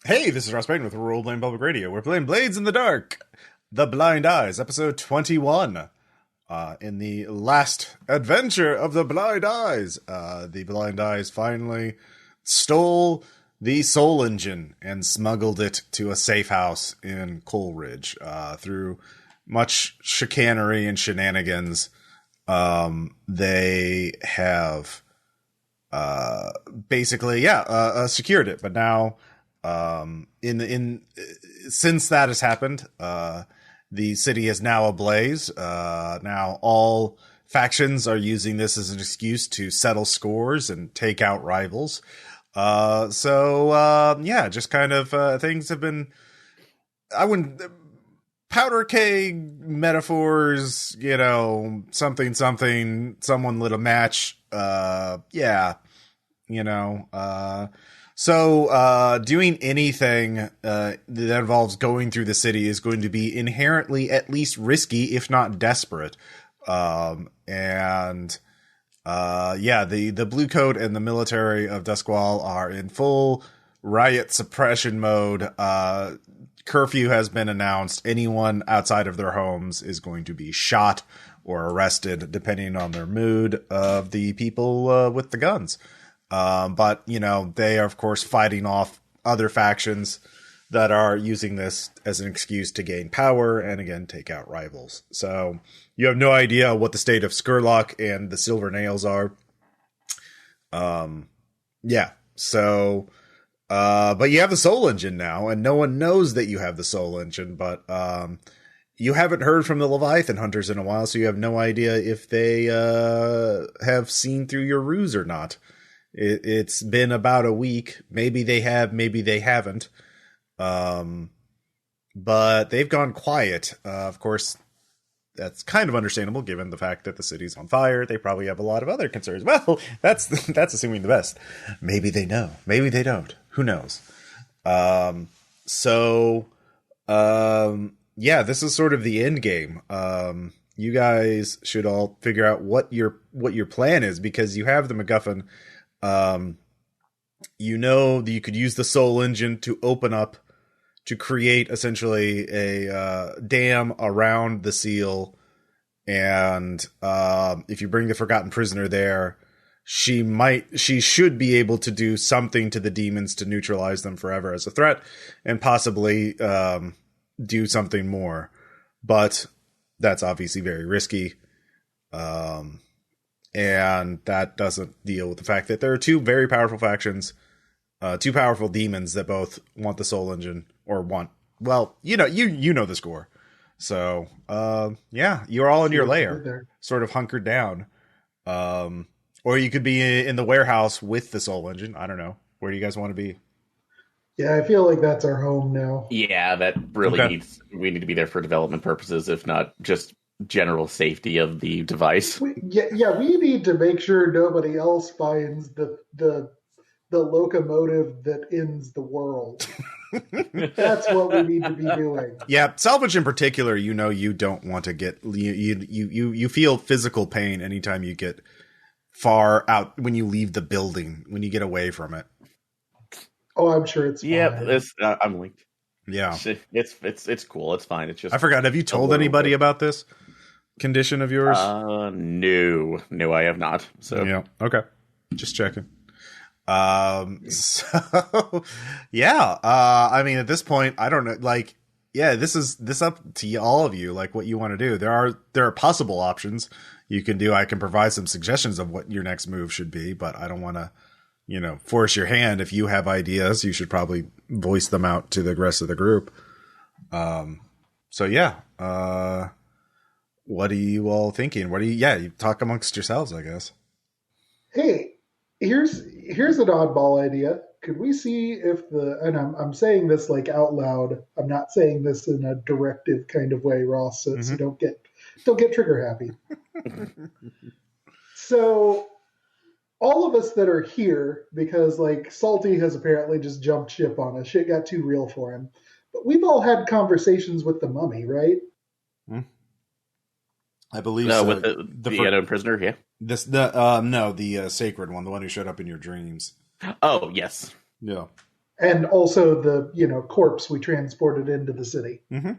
Hey, this is Ross Payton with Role Playing Public Radio. We're playing Blades in the Dark, The Blind Eyes, episode 21. In the last adventure of the Blind Eyes, the Blind Eyes finally stole the Soul Engine and smuggled it to a safe house in Coleridge through much chicanery and shenanigans. They have basically, secured it, but now since that has happened, the city is now ablaze. Now all factions are using this as an excuse to settle scores and take out rivals. Just kind of things have been, I wouldn't, powder keg metaphors, something, someone lit a match. Doing anything that involves going through the city is going to be inherently at least risky, if not desperate. The Blue Coat and the military of Duskwall are in full riot suppression mode. Curfew has been announced. Anyone outside of their homes is going to be shot or arrested, depending on their mood of the people with the guns. They are, of course, fighting off other factions that are using this as an excuse to gain power and, again, take out rivals. So you have no idea what the state of Skurlock and the Silver Nails are. But you have the Soul Engine now, and no one knows that you have the Soul Engine, but you haven't heard from the Leviathan Hunters in a while, so you have no idea if they have seen through your ruse or not. It's been about a week. Maybe they have, maybe they haven't. But they've gone quiet. Of course, that's kind of understandable given the fact that the city's on fire. They probably have a lot of other concerns. Well, that's assuming the best. Maybe they know. Maybe they don't. Who knows? This is sort of the end game. You guys should all figure out what your plan is, because you have the MacGuffin. That you could use the Soul Engine to open up, to create essentially a dam around the seal, and if you bring the Forgotten Prisoner there, she should be able to do something to the demons to neutralize them forever as a threat, and possibly do something more. But that's obviously very risky. And that doesn't deal with the fact that there are two very powerful factions, two powerful demons that both want the Soul Engine, or want, well, you know the score. So, you're all in your lair, sort of hunkered down. Or you could be in the warehouse with the Soul Engine. I don't know. Where do you guys want to be? Yeah, I feel like that's our home now. Yeah, that really we need to be there for development purposes, if not just general safety of the device. We need to make sure nobody else finds the locomotive that ends the world. That's what we need to be doing. Yeah, Salvage in particular, you don't want to get, you feel physical pain anytime you get far out, when you leave the building, when you get away from it. Oh, I'm sure it's fine. Yeah, I'm linked. Yeah, it's cool. It's fine. It's just, I forgot. Have you told anybody about this condition of yours? No, I have not. So yeah, okay, just checking. I mean, at this point, I don't know. Like, this up to all of you. Like, what you want to do. There are possible options you can do. I can provide some suggestions of what your next move should be, but I don't want to, force your hand. If you have ideas, you should probably voice them out to the rest of the group. What are you all thinking? You talk amongst yourselves, I guess. Hey, here's an oddball idea. Could we see if and I'm saying this like out loud. I'm not saying this in a directive kind of way, Ross, so don't get trigger happy. So all of us that are here, because like Salty has apparently just jumped ship on us. Shit got too real for him. But we've all had conversations with the mummy, right? I believe no, so. with the unknown prisoner, yeah. The sacred one, the one who showed up in your dreams. Oh, yes. Yeah. And also the corpse we transported into the city. Mm-hmm.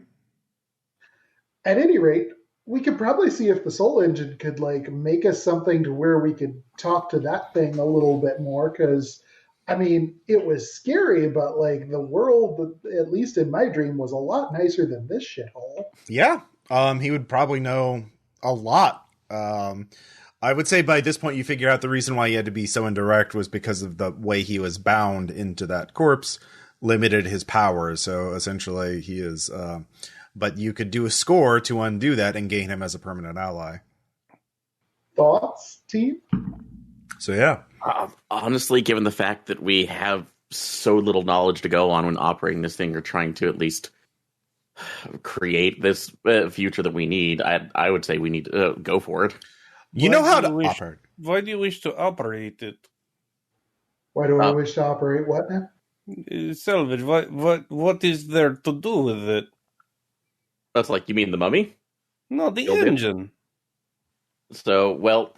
At any rate, we could probably see if the soul engine could make us something to where we could talk to that thing a little bit more. Because it was scary, but the world, at least in my dream, was a lot nicer than this shithole. Yeah. He would probably know a lot. I would say by this point you figure out the reason why he had to be so indirect was because of the way he was bound into that corpse limited his powers. So essentially he is, but you could do a score to undo that and gain him as a permanent ally. Thoughts, team? So yeah. Honestly, given the fact that we have so little knowledge to go on when operating this thing or trying to at least create this future that we need, I would say we need to go for it. You know how to operate. Why do you wish to operate it? Why do I wish to operate what now? Salvage, what is there to do with it? That's you mean the mummy? No, the engine. So,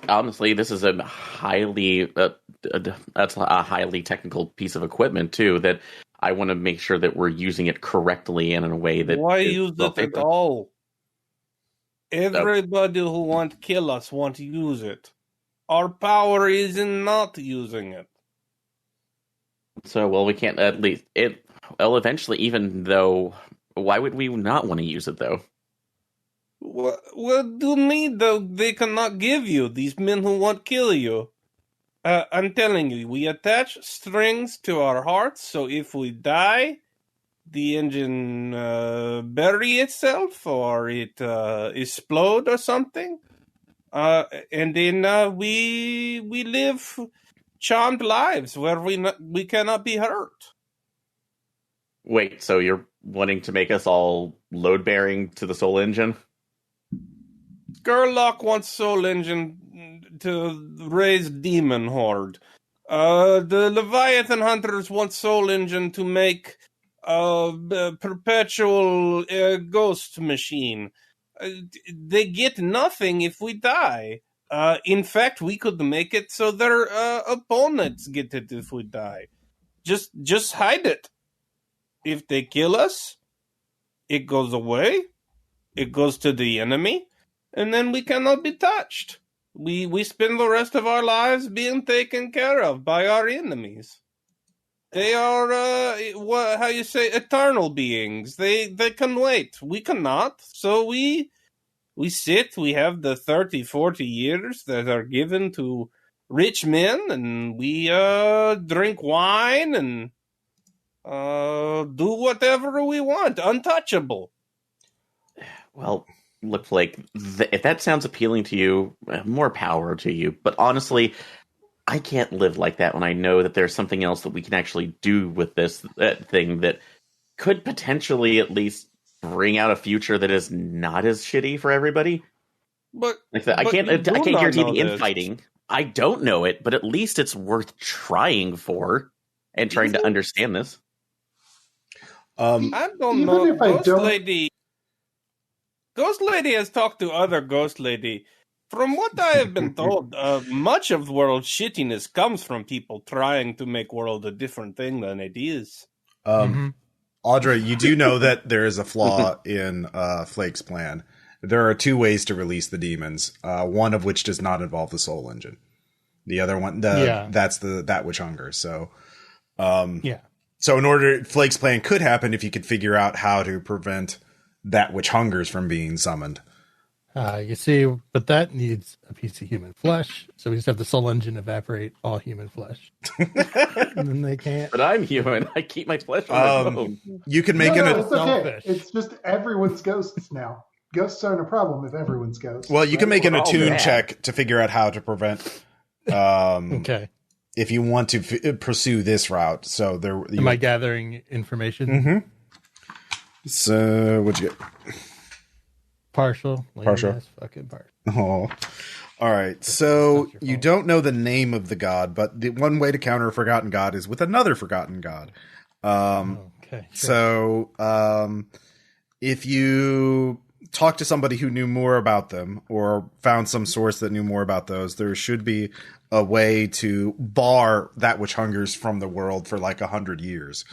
honestly, this is a highly that's a highly technical piece of equipment too. That I want to make sure that we're using it correctly and in a way that. Why use it at all? Everybody who want to kill us want to use it. Our power is in not using it. So, we can't at least it. Well, eventually, even though, why would we not want to use it though? What do need though? They cannot give you these men who want to kill you. I'm telling you, we attach strings to our hearts, so if we die, the engine bury itself or it explode or something, and then we live charmed lives where we cannot be hurt. Wait, so you're wanting to make us all load bearing to the soul engine? Gerlach wants soul engine to raise demon horde. The Leviathan hunters want soul engine to make perpetual ghost machine. They get nothing if we die. In fact, we could make it so their opponents get it if we die. Just hide it. If they kill us, it goes away. It goes to the enemy, and then we cannot be touched. We spend the rest of our lives being taken care of by our enemies. They are, eternal beings. They can wait. We cannot. So we sit, we have the 30, 40 years that are given to rich men, and we drink wine and do whatever we want. Untouchable. Well, look, if that sounds appealing to you, more power to you. But honestly, I can't live like that when I know that there's something else that we can actually do with this thing that could potentially at least bring out a future that is not as shitty for everybody. But I can't guarantee the infighting. I don't know it, but at least it's worth trying for and trying to understand this. I don't know. Ghost Lady has talked to other Ghost Lady. From what I have been told, much of world shittiness comes from people trying to make world a different thing than it is. Audra, you do know that there is a flaw in Flake's plan. There are two ways to release the demons, one of which does not involve the soul engine. The other one, that's that which hungers. So, So in order, Flake's plan could happen if you could figure out how to prevent that which hungers from being summoned. You see, but that needs a piece of human flesh. So we just have the soul engine evaporate all human flesh. And then they can't. But I'm human. I keep my flesh on my bone. You can make it's okay. It's just everyone's ghosts now. Ghosts aren't a problem if everyone's ghosts. Well, you can make an attune check to figure out how to prevent. Okay. If you want to pursue this route, so there. Am I gathering information? Mm-hmm. So what'd you get? Partial. Fucking partial. Oh. All right. So you don't know the name of the god, but the one way to counter a forgotten god is with another forgotten god. Okay. So Sure. if you talk to somebody who knew more about them or found some source that knew more about those, there should be a way to bar that which hungers from the world for like 100 years.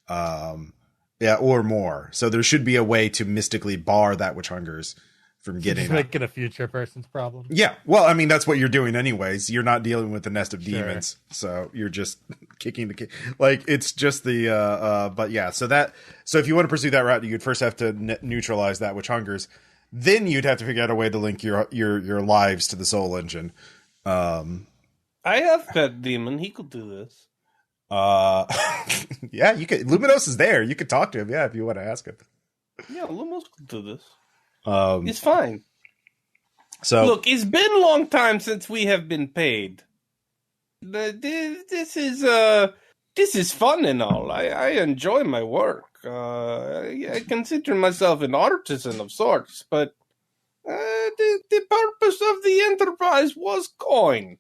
Yeah, or more. So there should be a way to mystically bar that which hungers from getting Just make it a future person's problem. Yeah, well, I mean, that's what you're doing anyways. You're not dealing with the nest of Sure. demons, so you're just kicking the like it's just the but yeah. So if you want to pursue that route, you'd first have to neutralize that which hungers. Then you'd have to figure out a way to link your lives to the soul engine. I have Pet Demon. He could do this. Yeah, you could. Luminos is there. You could talk to him. Yeah, if you want to ask him. Yeah, Lumos could do this. It's fine. So look, it's been a long time since we have been paid. This is fun and all. I enjoy my work. I consider myself an artisan of sorts, but the purpose of the enterprise was coin,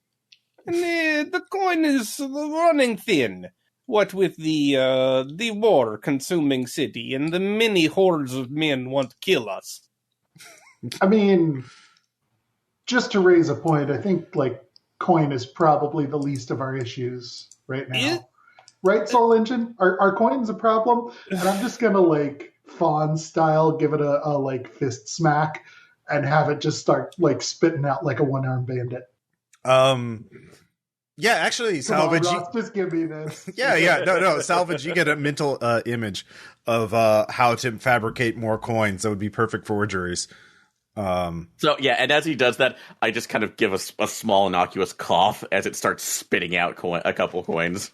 and the coin is running thin. What with the war-consuming city and the many hordes of men want to kill us. I mean, just to raise a point, I think like coin is probably the least of our issues right now. Right, Soul Engine? Are coins a problem? And I'm just gonna like fawn style give it a like fist smack and have it just start like spitting out like a one-armed bandit. Yeah, actually, Salvage. Come on, Ross, just give me this. Yeah, no, Salvage. You get a mental image of how to fabricate more coins that would be perfect forgeries. So yeah, and as he does that, I just kind of give a small innocuous cough as it starts spitting out a couple coins.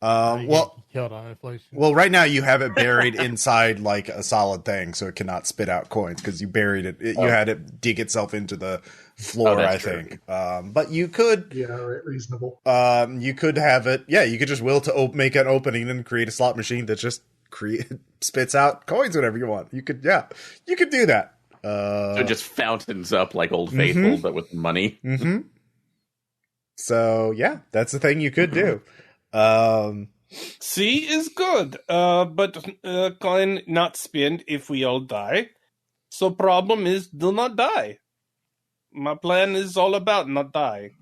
Well, killed on inflation. Well, right now you have it buried inside like a solid thing, so it cannot spit out coins because you buried it. You had it dig itself into the floor, I think. But you could, reasonable. You could have it. Yeah, you could just will to make an opening and create a slot machine that just spits out coins whenever you want. You could do that. So it just fountains up like Old Faithful, but with money. Mm-hmm. So yeah, that's the thing you could do. C is good, but coin not spend if we all die. So problem is do not die. My plan is all about not die.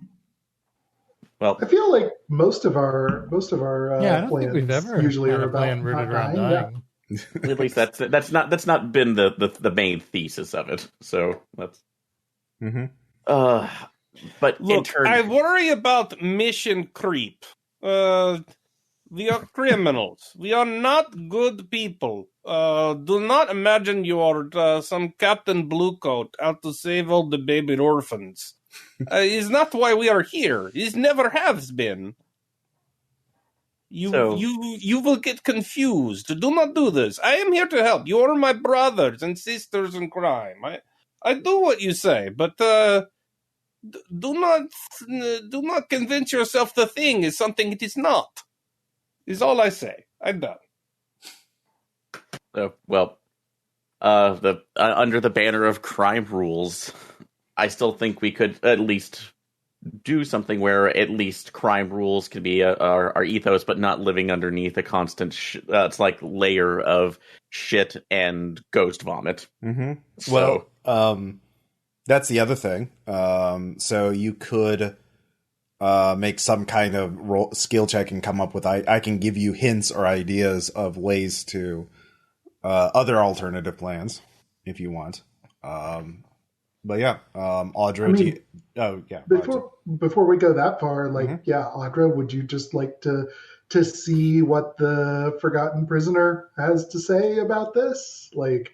Well, I feel like most of our I don't think we've ever usually had are a plan about rooted not around dying. dying. at least that's not been the main thesis of it. So that's. Mm-hmm. But look, in turn, I worry about mission creep. We are criminals. We are not good people. Do not imagine you are some Captain Bluecoat out to save all the baby orphans. It's not why we are here. It never has been. You will get confused. Do not do this. I am here to help. You are my brothers and sisters in crime. I do what you say, but do not convince yourself the thing is something it is not. Is all I say. I'm done. Under the banner of crime rules, I still think we could at least do something where at least crime rules can be our ethos, but not living underneath a constant it's like layer of shit and ghost vomit. Mm-hmm. So, well, that's the other thing. So you could make some kind of skill check and come up with. I can give you hints or ideas of ways to other alternative plans if you want. But yeah, Audra. Before we go that far, Audra, would you just like to see what the Forgotten Prisoner has to say about this? Like,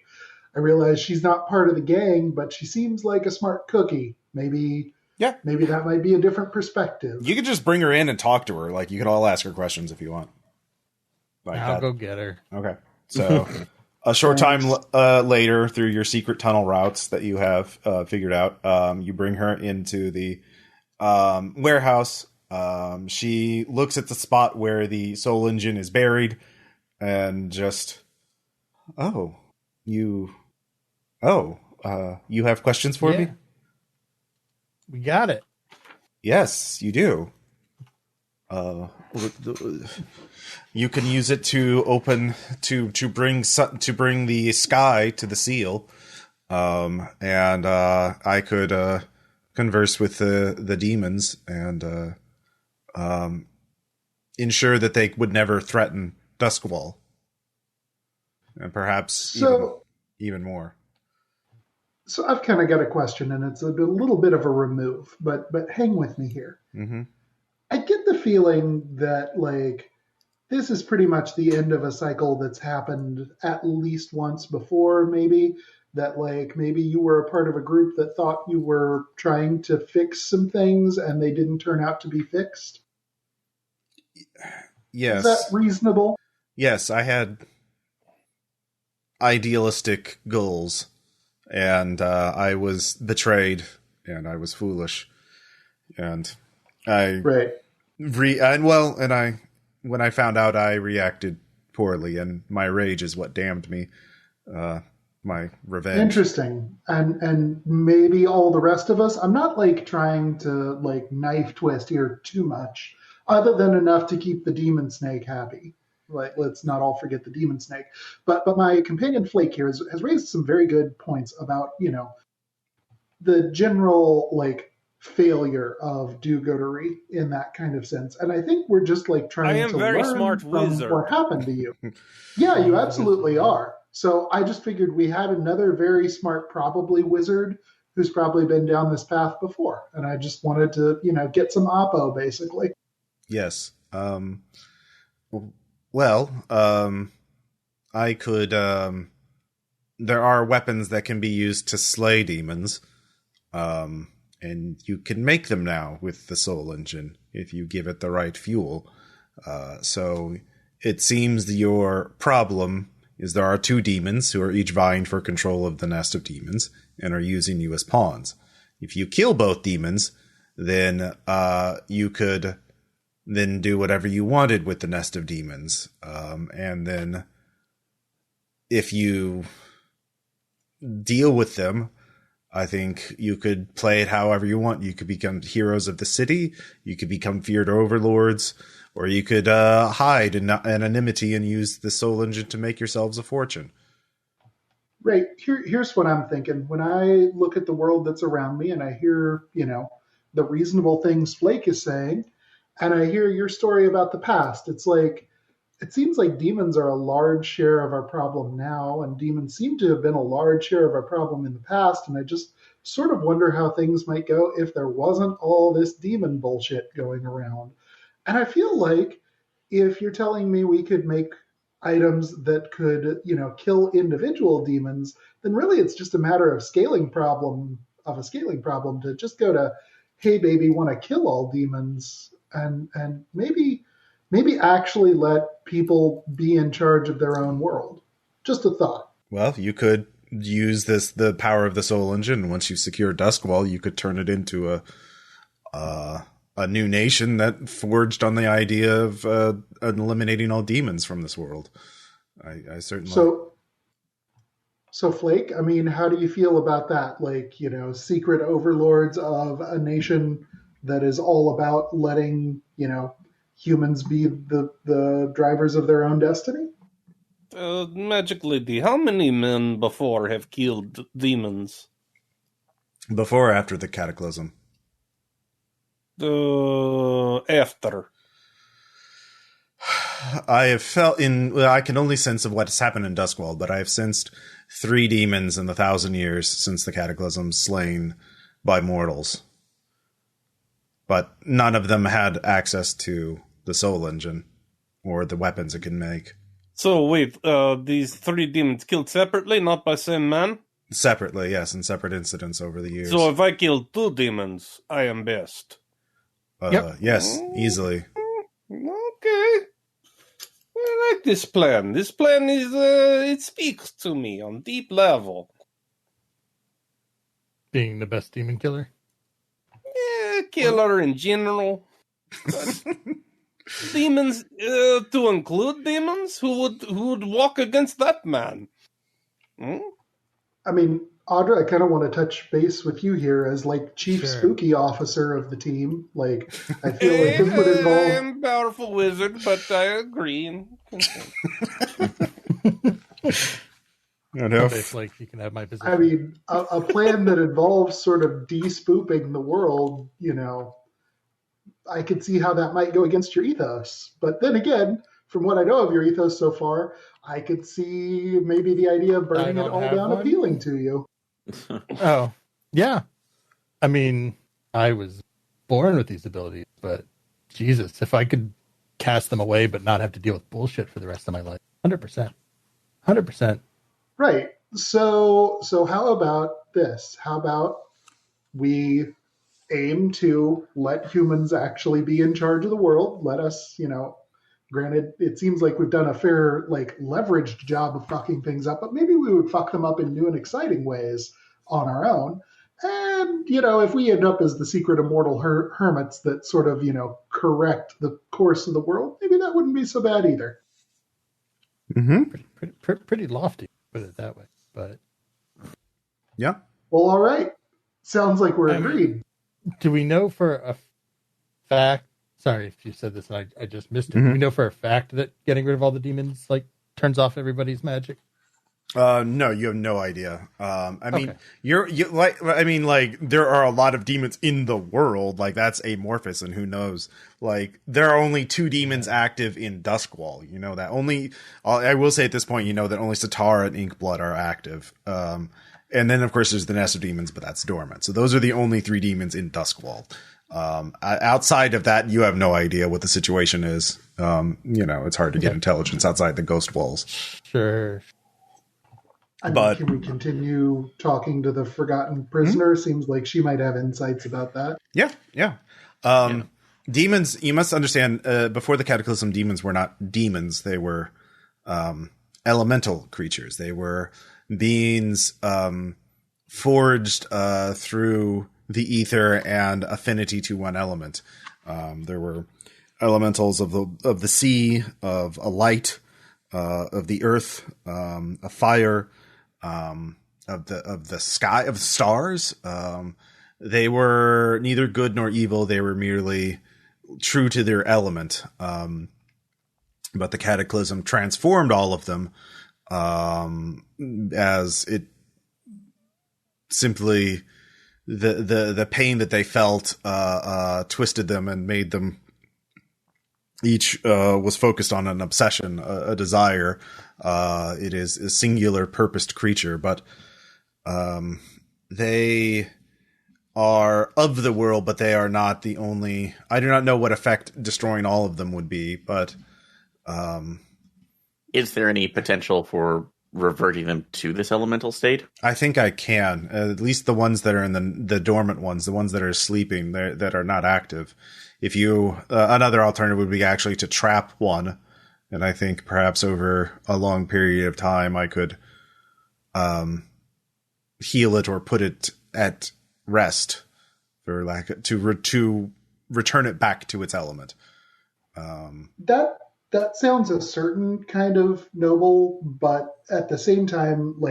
I realize she's not part of the gang, but she seems like a smart cookie. Maybe that might be a different perspective. You could just bring her in and talk to her. Like, you could all ask her questions if you want. I'll go get her. Okay, so. A short time later, through your secret tunnel routes that you have figured out, you bring her into the warehouse. She looks at the spot where the soul engine is buried and just, you have questions for me? We got it. Yes, you do. You can use it to open to bring the sky to the seal, and I could converse with the demons and ensure that they would never threaten Duskwall, and perhaps even more. So I've kind of got a question, and it's a little bit of a remove, but hang with me here. Mm-hmm. I get the feeling that, like, this is pretty much the end of a cycle that's happened at least once before, maybe. That, like, maybe you were a part of a group that thought you were trying to fix some things and they didn't turn out to be fixed. Yes. Is that reasonable? Yes, I had idealistic goals, and I was betrayed, and I was foolish, and I when I found out, I reacted poorly, and my rage is what damned me. My revenge. Interesting. And maybe all the rest of us, I'm not like trying to like knife twist here too much, other than enough to keep the demon snake happy. Like, let's not all forget the demon snake. But my companion Flake here has raised some very good points about, you know, the general like failure of do-goodery in that kind of sense. And I think we're just like trying to very learn smart from wizard. what happened to you. Yeah, you absolutely are. So I just figured we had another very smart, probably wizard who's probably been down this path before. And I just wanted to, you know, get some oppo, basically. Yes. I could, there are weapons that can be used to slay demons. And you can make them now with the Soul Engine if you give it the right fuel. So it seems that your problem is there are two demons who are each vying for control of the nest of demons and are using you as pawns. If you kill both demons, then you could then do whatever you wanted with the nest of demons. And then if you deal with them, I think you could play it however you want. You could become heroes of the city. You could become feared overlords. Or you could hide in anonymity and use the Soul Engine to make yourselves a fortune. Right. Here's what I'm thinking. When I look at the world that's around me and I hear, you know, the reasonable things Flake is saying, and I hear your story about the past, it's like, it seems like demons are a large share of our problem now, and demons seem to have been a large share of our problem in the past, and I just sort of wonder how things might go if there wasn't all this demon bullshit going around. And I feel like if you're telling me we could make items that could, you know, kill individual demons, then really it's just a matter of a scaling problem to just go to, hey baby, want to kill all demons, and maybe actually let people be in charge of their own world. Just a thought. Well, you could use the power of the Soul Engine, and once you secure Duskwall, you could turn it into a new nation that forged on the idea of eliminating all demons from this world. I certainly. So Flake, I mean, how do you feel about that? Like, you know, secret overlords of a nation that is all about letting, you know, humans be the drivers of their own destiny? Magic Lady, how many men before have killed demons? Before or after the Cataclysm? After. I have felt I can only sense of what's happened in Duskwall, but I have sensed 3 demons in the 1,000 years since the Cataclysm slain by mortals. But none of them had access to the Soul Engine or the weapons it can make. So wait, these 3 demons killed separately, not by same man? Separately, yes, in separate incidents over the years. So if I kill 2 demons, I am best. Yep. Yes, easily. Okay. I like this plan. This plan is, it speaks to me on deep level. Being the best demon killer? Yeah, killer in general. Demons, to include demons? Who would walk against that man? Hmm? I mean, Audra, I kind of want to touch base with you here as like chief spooky officer of the team. Like, I feel like this would involve. I am a powerful wizard, but I agree. Like you can have my position. I mean, a plan that involves sort of de-spooping the world, you know, I could see how that might go against your ethos. But then again, from what I know of your ethos so far, I could see maybe the idea of burning it all down appealing to you. Oh, yeah. I mean, I was born with these abilities, but Jesus, if I could cast them away but not have to deal with bullshit for the rest of my life, 100%. 100%. Right. So how about this? How about we aim to let humans actually be in charge of the world? Let us, granted, it seems like we've done a fair, leveraged job of fucking things up, but maybe we would fuck them up in new and exciting ways on our own. And, if we end up as the secret immortal hermits that sort of, correct the course of the world, maybe that wouldn't be so bad either. Mm-hmm. Pretty lofty, put it that way. But yeah. Well, all right. Sounds like we're agreed. Do we know for a fact? Sorry if you said this and I just missed it. Do we know for a fact that getting rid of all the demons turns off everybody's magic? No, you have no idea. I mean, there are a lot of demons in the world. That's amorphous, and who knows? There are only 2 demons active in Duskwall. You know that. I will say at this point, that only Satara and Inkblood are active. And then, of course, there's the Nest of Demons, but that's dormant. So those are the only 3 demons in Duskwall. Outside of that, you have no idea what the situation is. It's hard to get intelligence outside the ghost walls. Sure. Can we continue talking to the forgotten prisoner? Seems like she might have insights about that. Yeah. Demons, you must understand, before the Cataclysm, demons were not demons. They were elemental creatures. They were beings forged through the ether and affinity to one element. There were elementals of the sea, of a light, of the earth, a fire, of the sky, of the stars. They were neither good nor evil. They were merely true to their element. But the Cataclysm transformed all of them, as it simply the pain that they felt twisted them and made them each was focused on an obsession, a desire. It is a singular purposed creature, but they are of the world, but they are not the only. I do not know what effect destroying all of them would be, but is there any potential for reverting them to this elemental state? I think I can. At least the ones that are in the dormant ones, the ones that are sleeping, that are not active. If you another alternative would be actually to trap one, and I think perhaps over a long period of time I could heal it or put it at rest for to return it back to its element. That sounds a certain kind of noble, but at the same time,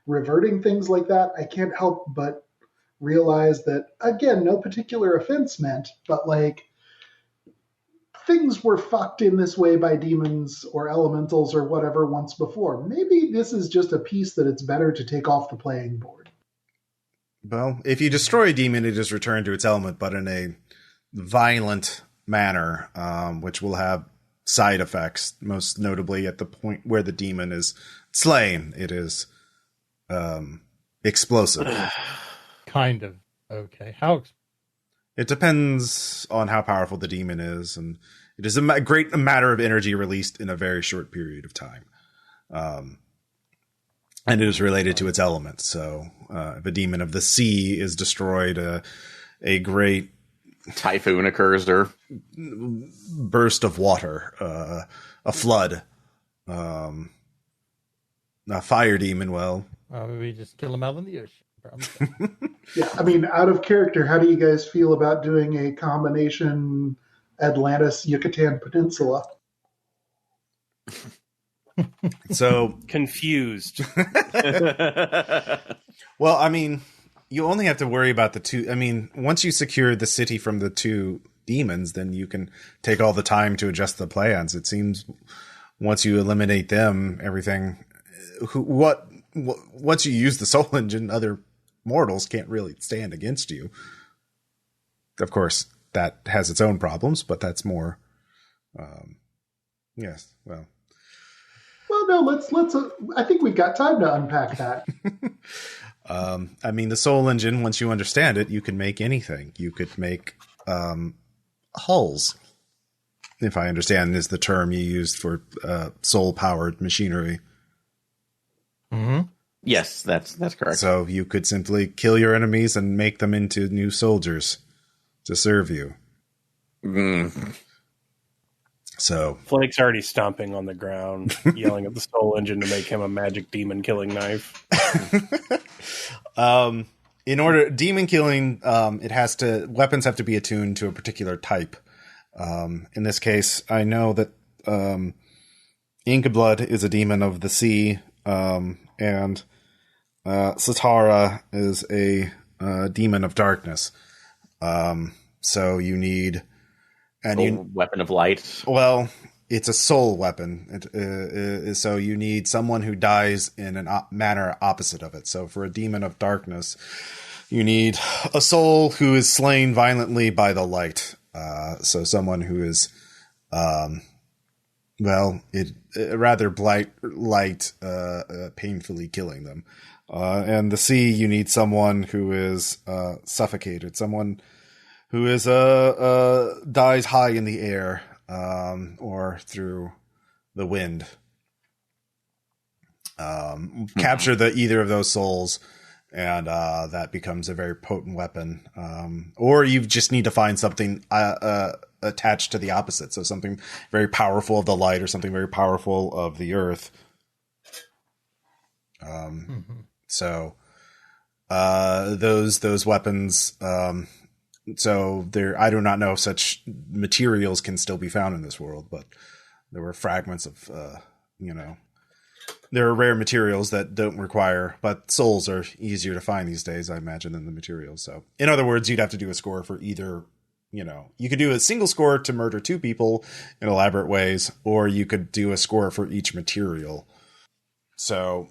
reverting things like that, I can't help but realize that, again, no particular offense meant, but things were fucked in this way by demons or elementals or whatever once before. Maybe this is just a piece that it's better to take off the playing board. Well, if you destroy a demon, it is returned to its element, but in a violent manner, which will have side effects, most notably at the point where the demon is slain. It is explosive. Kind of. Okay. How? It depends on how powerful the demon is, and it is a great matter of energy released in a very short period of time. And it is related to its element. So if a demon of the sea is destroyed, a great typhoon occurs or burst of water, a flood, a fire demon. Well, we just kill them out in the ocean. Yeah, I mean, out of character, how do you guys feel about doing a combination Atlantis Yucatan Peninsula? So confused. Well, I mean, you only have to worry about the two. I mean, once you secure the city from the 2 demons, then you can take all the time to adjust the plans. It seems once you eliminate them, everything. Once you use the soul engine, other mortals can't really stand against you. Of course, that has its own problems, but that's more. Yes. Well, no. Let's. I think we've got time to unpack that. I mean, the soul engine. Once you understand it, you can make anything. You could make hulls. If I understand, is the term you used for soul-powered machinery. Mm-hmm. Yes, that's correct. So you could simply kill your enemies and make them into new soldiers to serve you. Mm. So Flake's already stomping on the ground, yelling at the soul engine to make him a magic demon killing knife. In order demon killing, weapons have to be attuned to a particular type. In this case, I know that Inkblood is a demon of the sea, and Satara is a demon of darkness. So you need weapon of light. Well, it's a soul weapon. So you need someone who dies in a manner opposite of it. So for a demon of darkness, you need a soul who is slain violently by the light. So someone who is, rather light, painfully killing them. And the sea, you need someone who is suffocated, someone who is dies high in the air, or through the wind. Capture either of those souls, and that becomes a very potent weapon. Or you just need to find something attached to the opposite, so something very powerful of the light or something very powerful of the earth. So those weapons. So I do not know if such materials can still be found in this world, but there were fragments of there are rare materials that don't require, but souls are easier to find these days, I imagine, than the materials. So, in other words, you'd have to do a score for either, you could do a single score to murder two people in elaborate ways, or you could do a score for each material. So,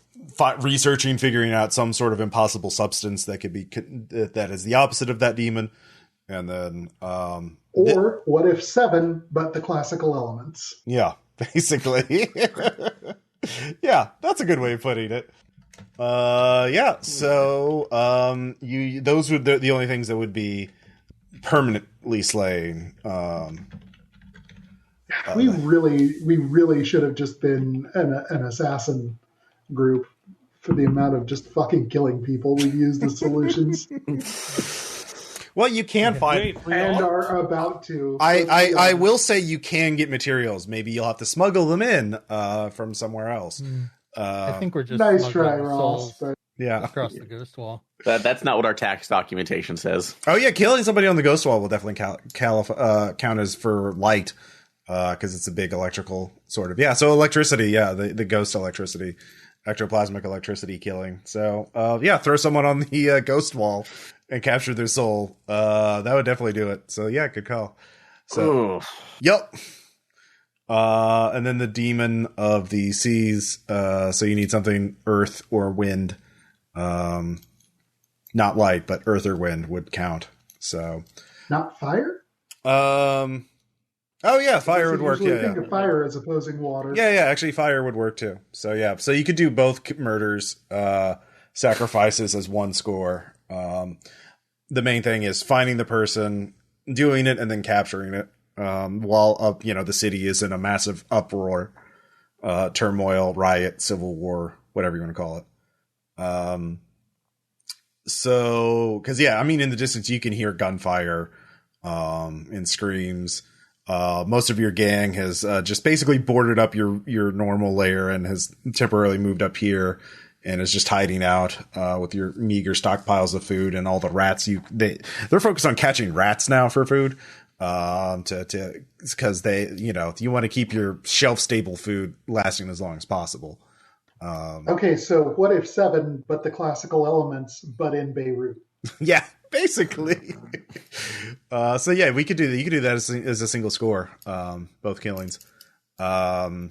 researching, figuring out some sort of impossible substance that could be, that is the opposite of that demon. And then, or what if 7, but the classical elements? Yeah, basically. Yeah, that's a good way of putting it. So those would the only things that would be permanently slain. We really should have just been an assassin group for the amount of just fucking killing people we've used as solutions. Well, you can find and are about to. I will say you can get materials. Maybe you'll have to smuggle them in from somewhere else. I think we're just nice try, Ross. But across the ghost wall. That's not what our tax documentation says. Oh yeah, killing somebody on the ghost wall will definitely count as for light, because it's a big electrical sort of. Yeah, so electricity. Yeah, the ghost electricity. Ectoplasmic electricity killing. So, throw someone on the ghost wall and capture their soul. That would definitely do it. So, yeah, good call. So, Yep. And then the demon of the seas. So you need something earth or wind. Not light, but earth or wind would count. So, not fire? Oh yeah, fire would work. Yeah, think of fire as opposing water. Yeah. Actually, fire would work too. So yeah, so you could do both murders, sacrifices as one score. The main thing is finding the person, doing it, and then capturing it. While the city is in a massive uproar, turmoil, riot, civil war, whatever you want to call it. Because in the distance you can hear gunfire, and screams. Most of your gang has just basically boarded up your normal lair and has temporarily moved up here and is just hiding out with your meager stockpiles of food and all the rats. They're focused on catching rats now for food, because you want to keep your shelf stable food lasting as long as possible. Okay, so what if 7, but the classical elements, but in Beirut? Yeah. Basically. We could do that. You could do that as a single score, both killings. You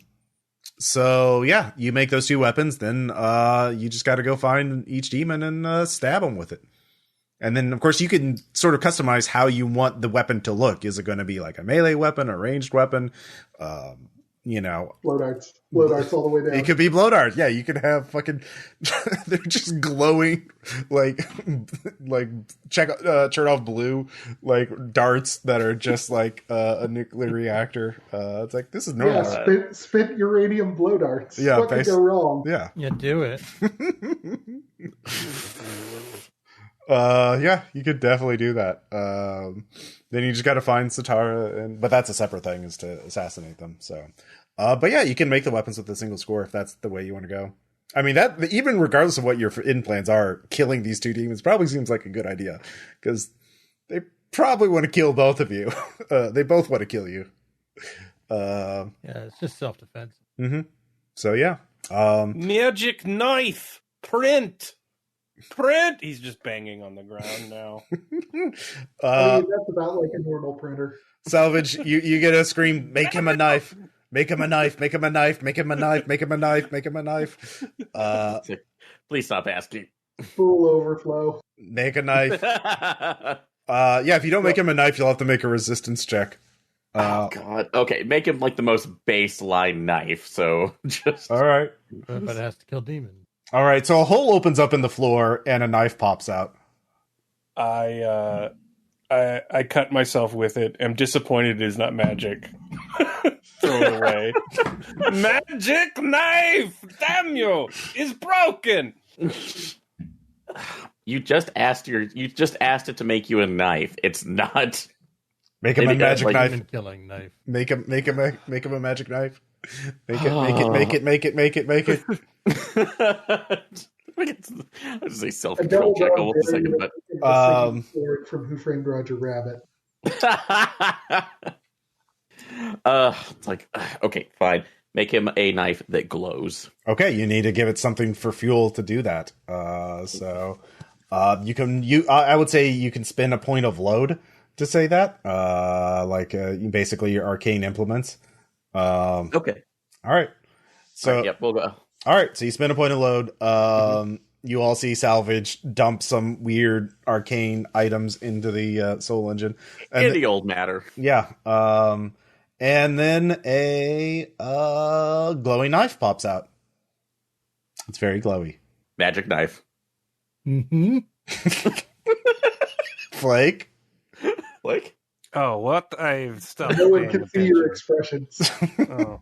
make those two weapons, then you just got to go find each demon and stab them with it. And then, of course, you can sort of customize how you want the weapon to look. Is it going to be like a melee weapon, a ranged weapon? Blow darts all the way down. It could be blow darts. Yeah, you could have fucking they're just glowing like Chernobyl blue like darts that are just like a nuclear reactor. It's like, this is normal. Yeah, spit uranium blow darts. Yeah, what could go wrong? Yeah, do it. Yeah, you could definitely do that. Then you just got to find Satara, but that's a separate thing, is to assassinate them. So, but yeah, you can make the weapons with a single score if that's the way you want to go. I mean, that even regardless of what your in plans are, killing these two demons probably seems like a good idea, because they probably want to kill both of you. They both want to kill you. Yeah, it's just self-defense. Mm-hmm. So yeah, magic knife print. He's just banging on the ground now. I mean, that's about like a normal printer. Salvage, you get a scream, make him a knife. Make him a knife, make him a knife, make him a knife, make him a knife, make him a knife. Please stop asking. Full overflow. Make a knife. Yeah, if you don't make him a knife, you'll have to make a resistance check. Oh God. Okay, make him like the most baseline knife. So just all right. But it has to kill demons. All right, so a hole opens up in the floor and a knife pops out. I cut myself with it. I'm disappointed it is not magic. Throw it away. Magic knife! Damn you! Is broken. You just asked it to make you a knife. It's not. Make him a magic knife. Killing knife. Make him a magic knife. Make it. I was say self-control check almost a second, but from Who Framed Roger Rabbit. It's like, okay, fine. Make him a knife that glows. Okay, you need to give it something for fuel to do that. I would say you can spend a point of load to say that. Basically your arcane implements. Okay. All right. So, yep, we'll go. All right. So you spend a point of load. You all see Salvage dump some weird arcane items into the soul engine. In the old matter. Yeah. And then a glowing knife pops out. It's very glowy. Magic knife. Mm-hmm. Flake. Flake? Oh, what? I've stopped. No one can see your expressions. Oh.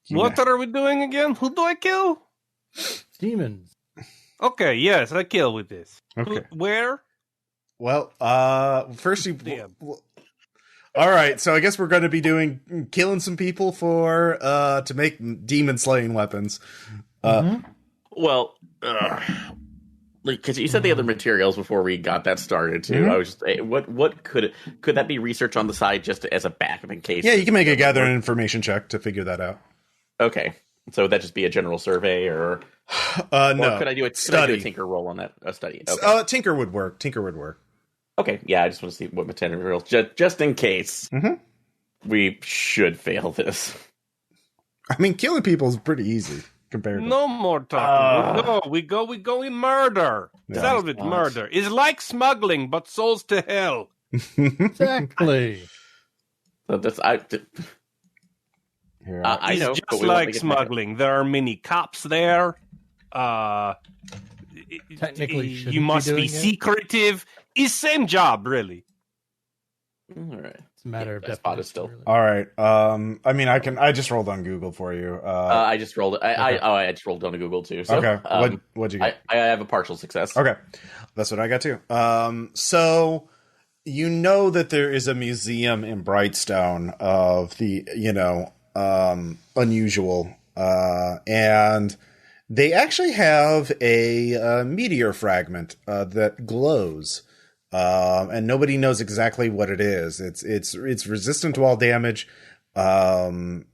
What are we doing again? Who do I kill? Demons. Okay, yes, I kill with this. Okay. Where? Well, first you... All right, so I guess we're going to be killing some people to make demon slaying weapons. Well, because you said the other materials before we got that started too. I was just, what could that be research on the side just as a backup in case? Yeah, you can make a gathering information check to figure that out. Okay, so would that just be a general survey, or no? Could I do a tinker roll on that? A study. Okay. Tinker would work. Okay, yeah, I just want to see what materials, just in case we should fail this. I mean, killing people is pretty easy compared to... No more talking. We go in murder. Yeah. Salvage murder. It's like smuggling, but souls to hell. Exactly. So that's Here, I know, it's but just we won't like make it smuggling. There are many cops there. Technically, you must be secretive. It's same job, really. All right. It's a matter of spot is still. really. All right. I mean, I just rolled on Google for you. I just rolled it. I just rolled on Google too. So, okay. What'd you get? I have a partial success. Okay. That's what I got too. So you know that there is a museum in Brightstone of the, unusual, and they actually have a meteor fragment that glows. And nobody knows exactly what it is. It's resistant to all damage, and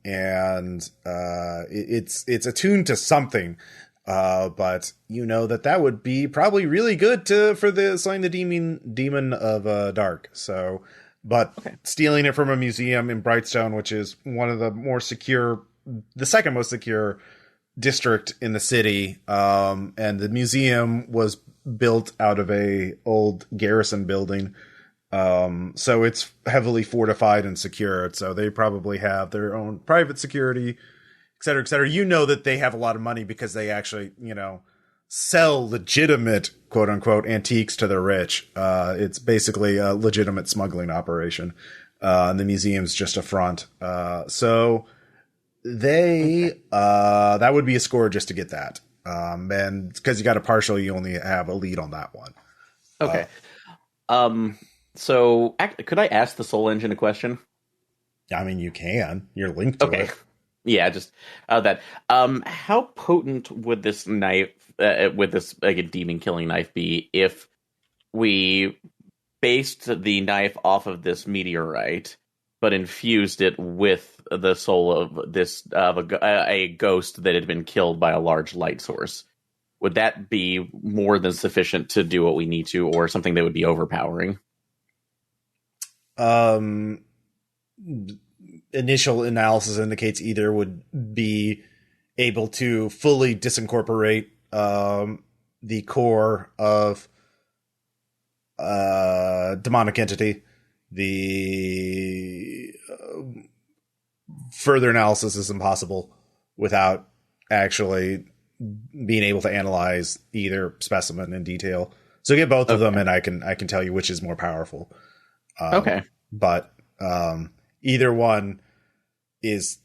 it's attuned to something. But you know that would be probably really good for slaying the demon of dark. So, but stealing it from a museum in Brightstone, which is one of the more secure, the second most secure district in the city, and the museum was built out of a old garrison building. So it's heavily fortified and secured. So they probably have their own private security, et cetera, et cetera. You know that they have a lot of money because they actually, sell legitimate, quote unquote, antiques to the rich. It's basically a legitimate smuggling operation. And the museum's just a front. So that would be a score just to get that. And because you got a partial, you only have a lead on that one. Okay. So could I ask the Soul Engine a question? I mean, you can. You're linked to it. Yeah, just that. How potent would this knife, with this like a demon killing knife, be if we based the knife off of this meteorite, but infused it with the soul of this a ghost that had been killed by a large light source? Would that be more than sufficient to do what we need to, or something that would be overpowering? Initial analysis indicates either would be able to fully disincorporate the core of demonic entity. The further analysis is impossible without actually being able to analyze either specimen in detail. So get both of them, and I can tell you which is more powerful. But either one is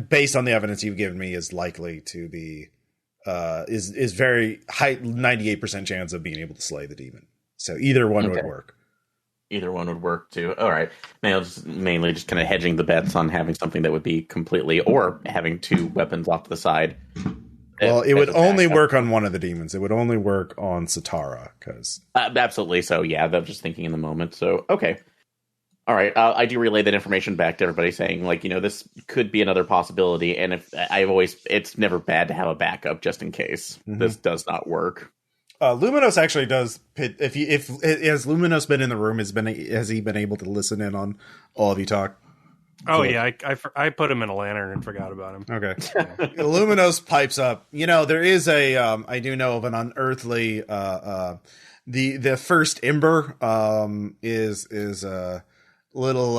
based on the evidence you've given me is likely to be is very high, 98% chance of being able to slay the demon. So either one would work. Either one would work too. All right. Mainly just kind of hedging the bets on having something that would be completely, or having two weapons off to the side. Well, it would only work on one of the demons. It would only work on Satara, because absolutely. So yeah, I'm just thinking in the moment. So okay. All right, I do relay that information back to everybody, saying this could be another possibility, and it's never bad to have a backup just in case this does not work. Luminos actually does. If has Luminos been in the room? Has he been able to listen in on all of you talk? Oh yeah, I put him in a lantern and forgot about him. Okay, Luminos pipes up. There is a I do know of an unearthly the first ember is a little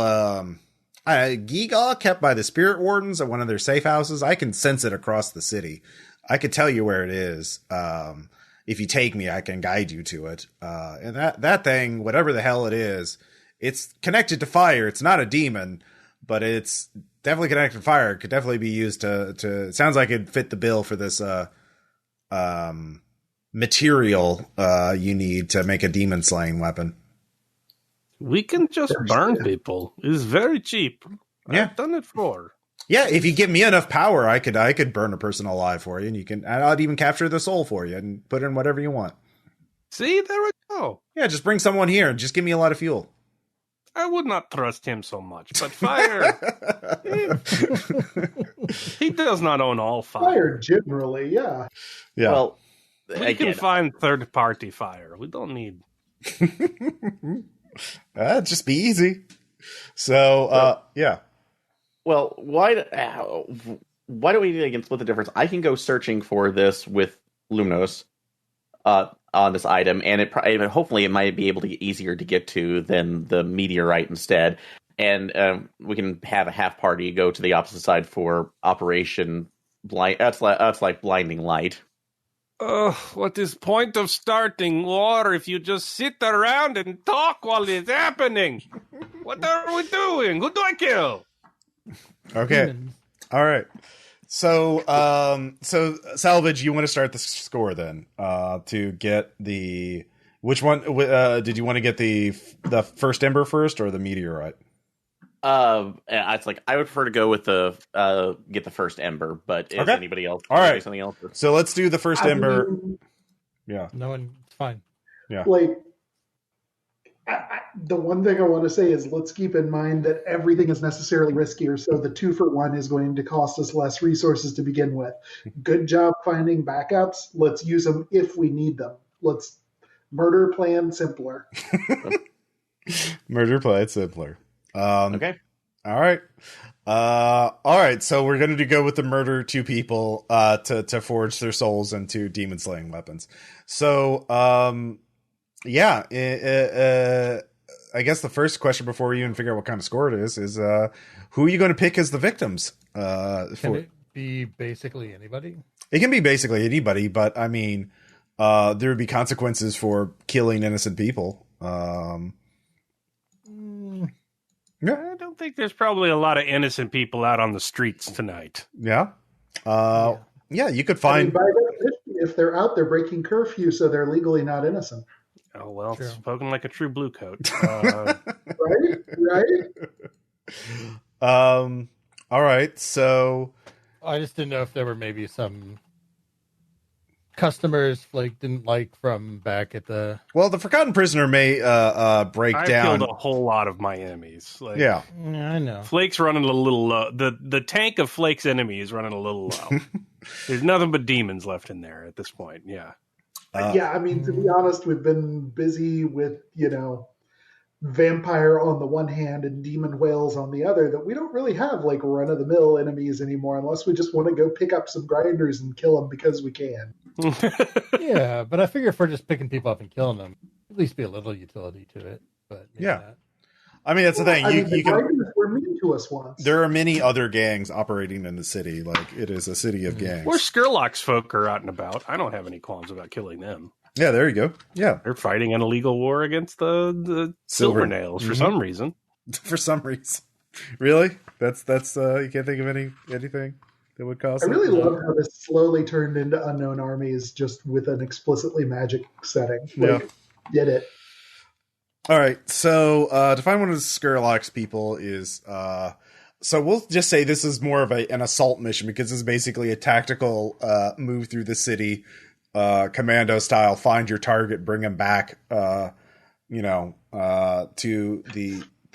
Giga kept by the spirit wardens at one of their safe houses. I can sense it across the city. I could tell you where it is. If you take me, I can guide you to it. And that thing, whatever the hell it is, it's connected to fire. It's not a demon, but it's definitely connected to fire. It could definitely be used to it sounds like it'd fit the bill for this material you need to make a demon slaying weapon. We can just burn people. It's very cheap. Yeah. I've done it before. Yeah, if you give me enough power, I could burn a person alive for you, and I'd even capture the soul for you and put in whatever you want. See, there we go. Yeah, just bring someone here and just give me a lot of fuel. I would not trust him so much, but fire. He does not own all fire. Fire generally, yeah. Yeah. Well, we can find third-party fire. We don't need. Just be easy. So, yeah. Well, why do we again split the difference? I can go searching for this with Lumnos on this item, and hopefully it might be able to get easier to get to than the meteorite instead. And we can have a half party go to the opposite side for Operation Blind. That's like Blinding Light. What is point of starting war if you just sit around and talk while it's happening? What are we doing? Who do I kill? Okay. All right. So Salvage, you want to start the score then? To get which one? Did you want to get the first ember first or the meteorite? It's like I would prefer to go with get the first ember, but if anybody else, all right, something else. So let's do the first ember. Yeah, no one, it's fine. Yeah, the one thing I want to say is let's keep in mind that everything is necessarily riskier. So the 2-for-1 is going to cost us less resources to begin with. Good job finding backups. Let's use them if we need them. Let's murder plan simpler. Murder plan simpler. Okay. All right. All right. So we're going to go with the murder two people to forge their souls into demon slaying weapons. So yeah. I guess the first question before we even figure out what kind of score it is who are you going to pick as the victims? Can it be basically anybody? It can be basically anybody, but I mean, there would be consequences for killing innocent people. I don't think there's probably a lot of innocent people out on the streets tonight. Yeah. Yeah, you could find. By definition, if they're out, they're breaking curfew, so they're legally not innocent. Oh, well, True. spoken like a true blue coat. Right? All right. So I just didn't know if there were maybe some customers Flake didn't like from back at the. well, the Forgotten Prisoner may break I down. killed a whole lot of my enemies. Like, Yeah. I know. Flake's running a little low. The tank of Flake's enemy is running a little low. There's nothing but demons left in there at this point. Yeah. Yeah, I mean, to be honest, we've been busy with, vampire on the one hand and demon whales on the other, that we don't really have like run-of-the-mill enemies anymore unless we just want to go pick up some grinders and kill them because we can. Yeah, but I figure if we're just picking people up and killing them, at least be a little utility to it. But maybe Yeah. not. I mean, that's the thing. The You can. grinders were mean to us once. There are many other gangs operating in the city. Like it is a city of gangs. Or Skurlock's folk are out and about. I don't have any qualms about killing them. Yeah, there you go. Yeah, They're fighting an illegal war against the Silver. Silvernails for some reason. for some reason. Really? That's you can't think of anything that would cause. I really that? love how this slowly turned into Unknown Armies just with an explicitly magic setting. Like, Did it. All right, so to find one of the Skurlock's people is so we'll just say this is more of an assault mission because this is basically a tactical move through the city, commando style. Find your target, bring him back, to the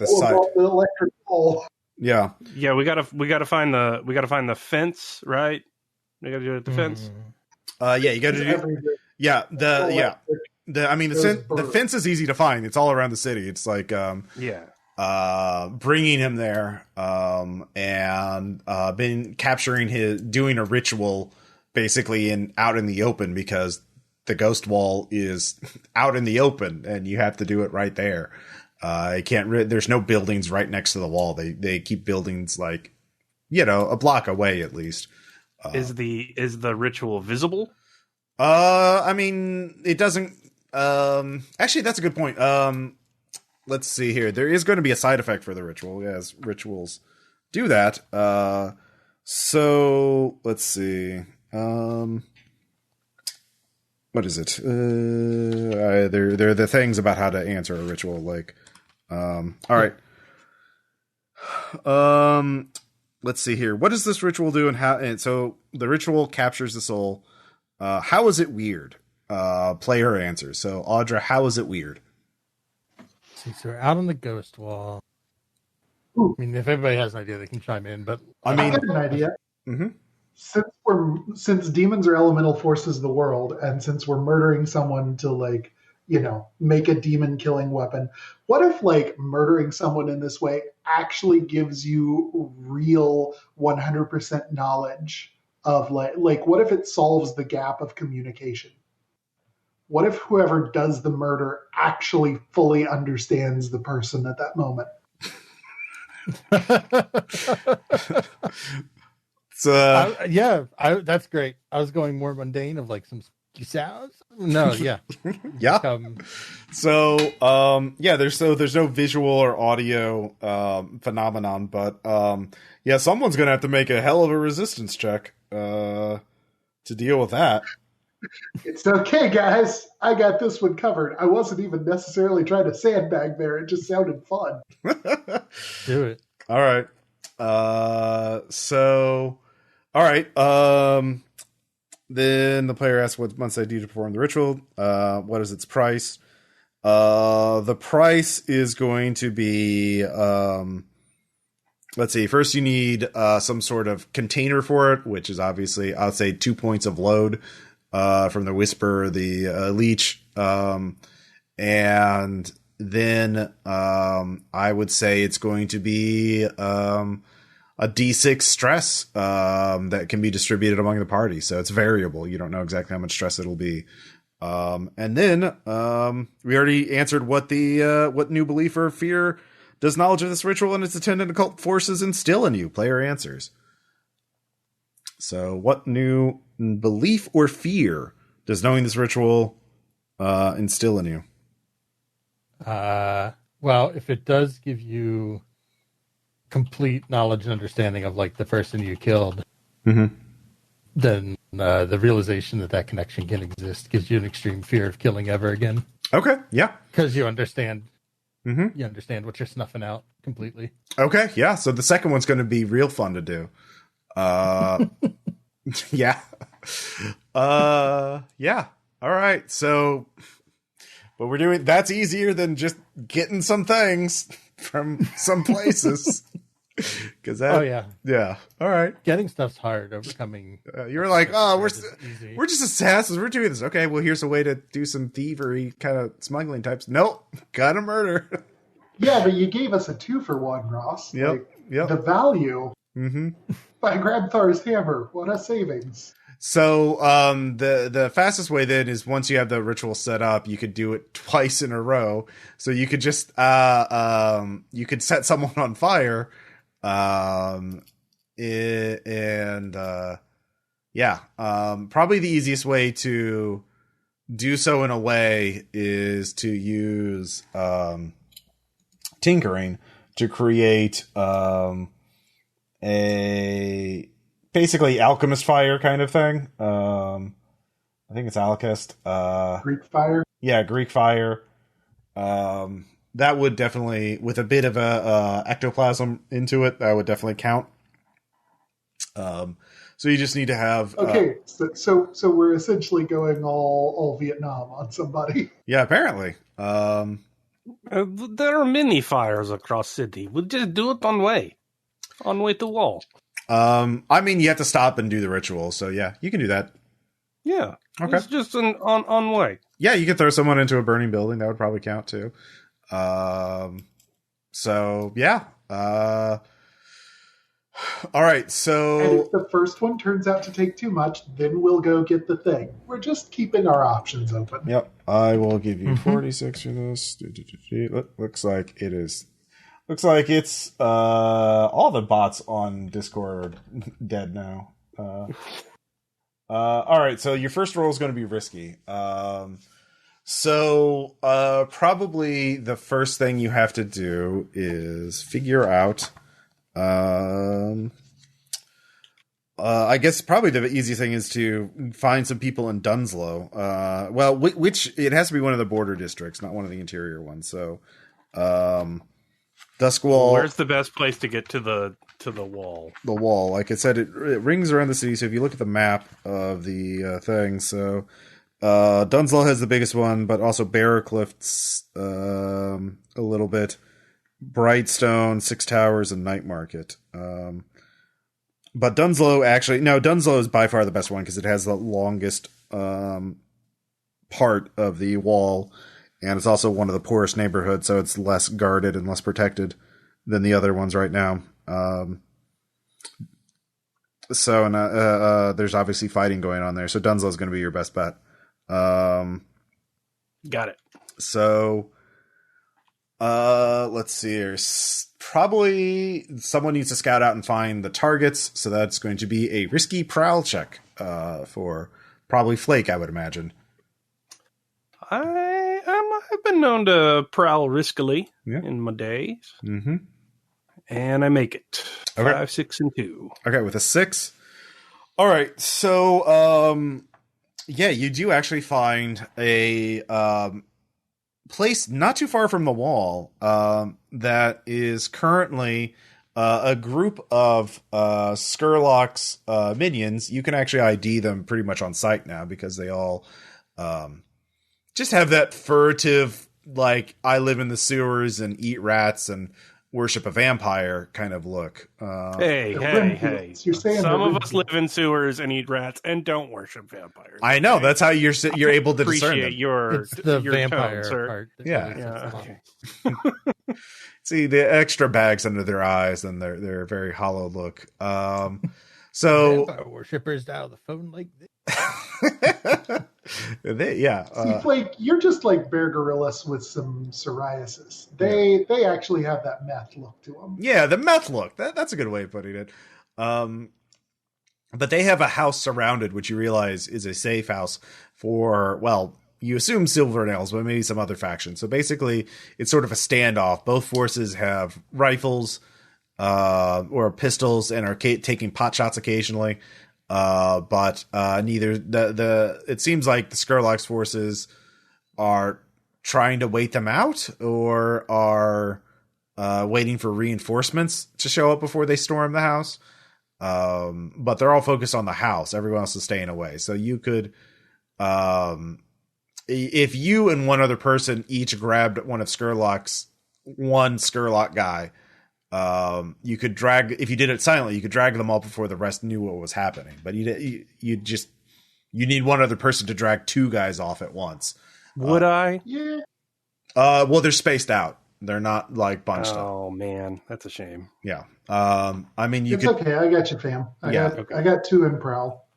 site. The electric ball. Yeah, Yeah, we gotta find the fence, right? We gotta do it at the fence. yeah, you got to do. Everything. Yeah, the Birk. fence is easy to find. It's all around the city. It's like Yeah. bringing him there, and been capturing doing a ritual basically out in the open because the ghost wall is out in the open and you have to do it right there. There's no buildings right next to the wall. They keep buildings like, a block away at least. Is the ritual visible? I mean, it doesn't, actually that's a good point. Let's see here. There is going to be a side effect for the ritual, as rituals do that. So let's see. What is it? There are the things about how to answer a ritual, like, all right. Let's see here. What does this ritual do, and so the ritual captures the soul. How is it weird? Player answers. So Audra, how is it weird? So we're out on the ghost wall. Ooh. I mean, if everybody has an idea, they can chime in. But I I mean, have an idea. mhm. Since demons are elemental forces of the world, and since we're murdering someone to make a demon killing weapon, what if murdering someone in this way actually gives you real 100% knowledge of what if it solves the gap of communication? What if whoever does the murder actually fully understands the person at that moment? That's great. I was going more mundane of some spooky sounds. No, yeah. Yeah. There's no visual or audio phenomenon, but someone's gonna have to make a hell of a resistance check to deal with that. It's okay, guys. I got this one covered. I wasn't even necessarily trying to sandbag there. It just sounded fun. Do it. All right. All right. Then the player asks what must I do to perform the ritual? What is its price? The price is going to be, let's see. First, you need some sort of container for it, which is obviously, I'll say 2 points of load from the Whisper, the Leech, and then I would say it's going to be a D6 stress that can be distributed among the party. So it's variable. You don't know exactly how much stress it'll be. And then we already answered what new belief or fear does knowledge of this ritual and its attendant occult forces instill in you? Player answers. So what new belief or fear does knowing this ritual instill in you? Well, if it does give you complete knowledge and understanding of like the person you killed, then the realization that connection can exist gives you an extreme fear of killing ever again. Okay, yeah. Because you understand. You understand what you're snuffing out completely. Okay, yeah. So the second one's going to be real fun to do. Yeah. Yeah. All right. So what we're doing, that's easier than just getting some things from some places. Because that, oh yeah, yeah. All right. Getting stuff's hard. Overcoming. You're like, oh, we're just assassins. We're doing this. Okay, well, here's a way to do some thievery kind of smuggling types. Nope, gotta murder. Yeah, but you gave us a 2-for-1, Ross. Yep. The value. If I grab Thar's hammer, what a savings. So the fastest way then is once you have the ritual set up, you could do it twice in a row. So you could just you could set someone on fire. Probably the easiest way to do so in a way is to use tinkering to create a basically alchemist fire kind of thing. I think it's alchemist. Greek fire? Yeah, Greek fire. That would definitely, with a bit of a ectoplasm into it, that would definitely count. So you just need to have... Okay, so we're essentially going all Vietnam on somebody. Yeah, apparently. There are many fires across city. We'll just do it on way to wall. I mean, you have to stop and do the ritual, so yeah, you can do that. Yeah. Okay. It's just on way. Yeah, you could throw someone into a burning building. That would probably count too. So yeah. All right. So And if the first one turns out to take too much, then we'll go get the thing. We're just keeping our options open. Yep. I will give you 46 for this. Looks like it is. Looks like it's all the bots on Discord are dead now. All right, so your first roll is going to be risky. So probably the first thing you have to do is figure out. I guess probably the easiest thing is to find some people in Dunslow. Well, which it has to be one of the border districts, not one of the interior ones. So, Duskwall. Where's the best place to get to the wall? The wall, like I said, it rings around the city. So if you look at the map of the thing, so Dunslow has the biggest one, but also Barracliff's a little bit, Brightstone, Six Towers, and Night Market. But Dunslow Dunslow is by far the best one because it has the longest part of the wall. And it's also one of the poorest neighborhoods, so it's less guarded and less protected than the other ones right now. There's obviously fighting going on there, so Dunslow's going to be your best bet. Got it. So, let's see here. Probably someone needs to scout out and find the targets, so that's going to be a risky prowl check for probably Flake, I would imagine. I've been known to prowl riskily in my days. Mm-hmm. And I make it. Okay. 5, 6, and 2. Okay, with a 6. All right, so you do actually find a place not too far from the wall that is currently a group of Skurlock's minions. You can actually ID them pretty much on sight now because they all just have that furtive, like, I live in the sewers and eat rats and worship a vampire kind of look. Hey. You're saying Some of us live in sewers and eat rats and don't worship vampires. I know, that's how you're able to discern them. Appreciate your It's the your vampire tone, sir. part. that Yeah. really sets them off. Okay. See the extra bags under their eyes and their very hollow look. So Vampire worshippers dial the phone like this. See, Flake, you're just like Bear Grylls with some psoriasis. They actually have that meth look to them. Yeah, the meth look. That's a good way of putting it. But they have a house surrounded, which you realize is a safe house for, well, you assume Silvernails, but maybe some other faction. So basically, it's sort of a standoff. Both forces have rifles or pistols and are taking pot shots occasionally. But neither it seems like the Skurlock's forces are trying to wait them out or are waiting for reinforcements to show up before they storm the house. But they're all focused on the house. Everyone else is staying away. So you could, if you and one other person each grabbed one Skurlock guy, you could drag, if you did it silently, you could drag them all before the rest knew what was happening. But you need one other person to drag two guys off at once. Would I? Yeah. Well, they're spaced out. They're not like bunched up. Oh man, that's a shame. Yeah. I mean, It's okay. I got you, fam. I got two in Prowl.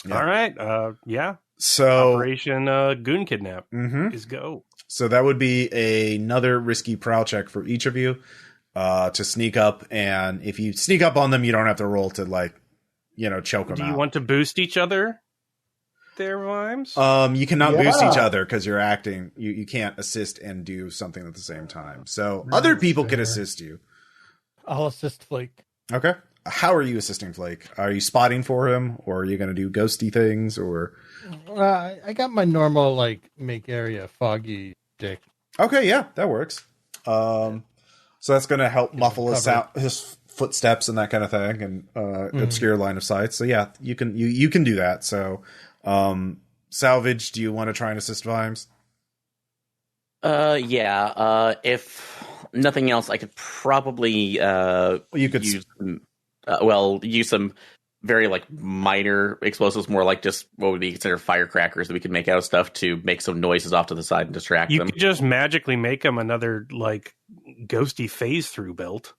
Yeah. All right. Yeah. So Operation Goon Kidnap is go. So that would be another risky prowl check for each of you to sneak up. And if you sneak up on them, you don't have to roll to choke them out. Do you want to boost each other? There, Vimes? You cannot boost each other because you're acting. You can't assist and do something at the same time. So other people can assist you. I'll assist Flake. Okay. How are you assisting Flake? Are you spotting for him, or are you going to do ghosty things, or? I got my normal make area foggy dick. Okay, yeah, that works. So that's going to help muffle his footsteps and that kind of thing, and obscure line of sight. So yeah, you can do that. So, Salvage, do you want to try and assist Vimes? Yeah. If nothing else, I could probably use some very minor explosives, more like just what would be considered firecrackers that we could make out of stuff to make some noises off to the side and distract them. You could just magically make them another ghosty phase through belt.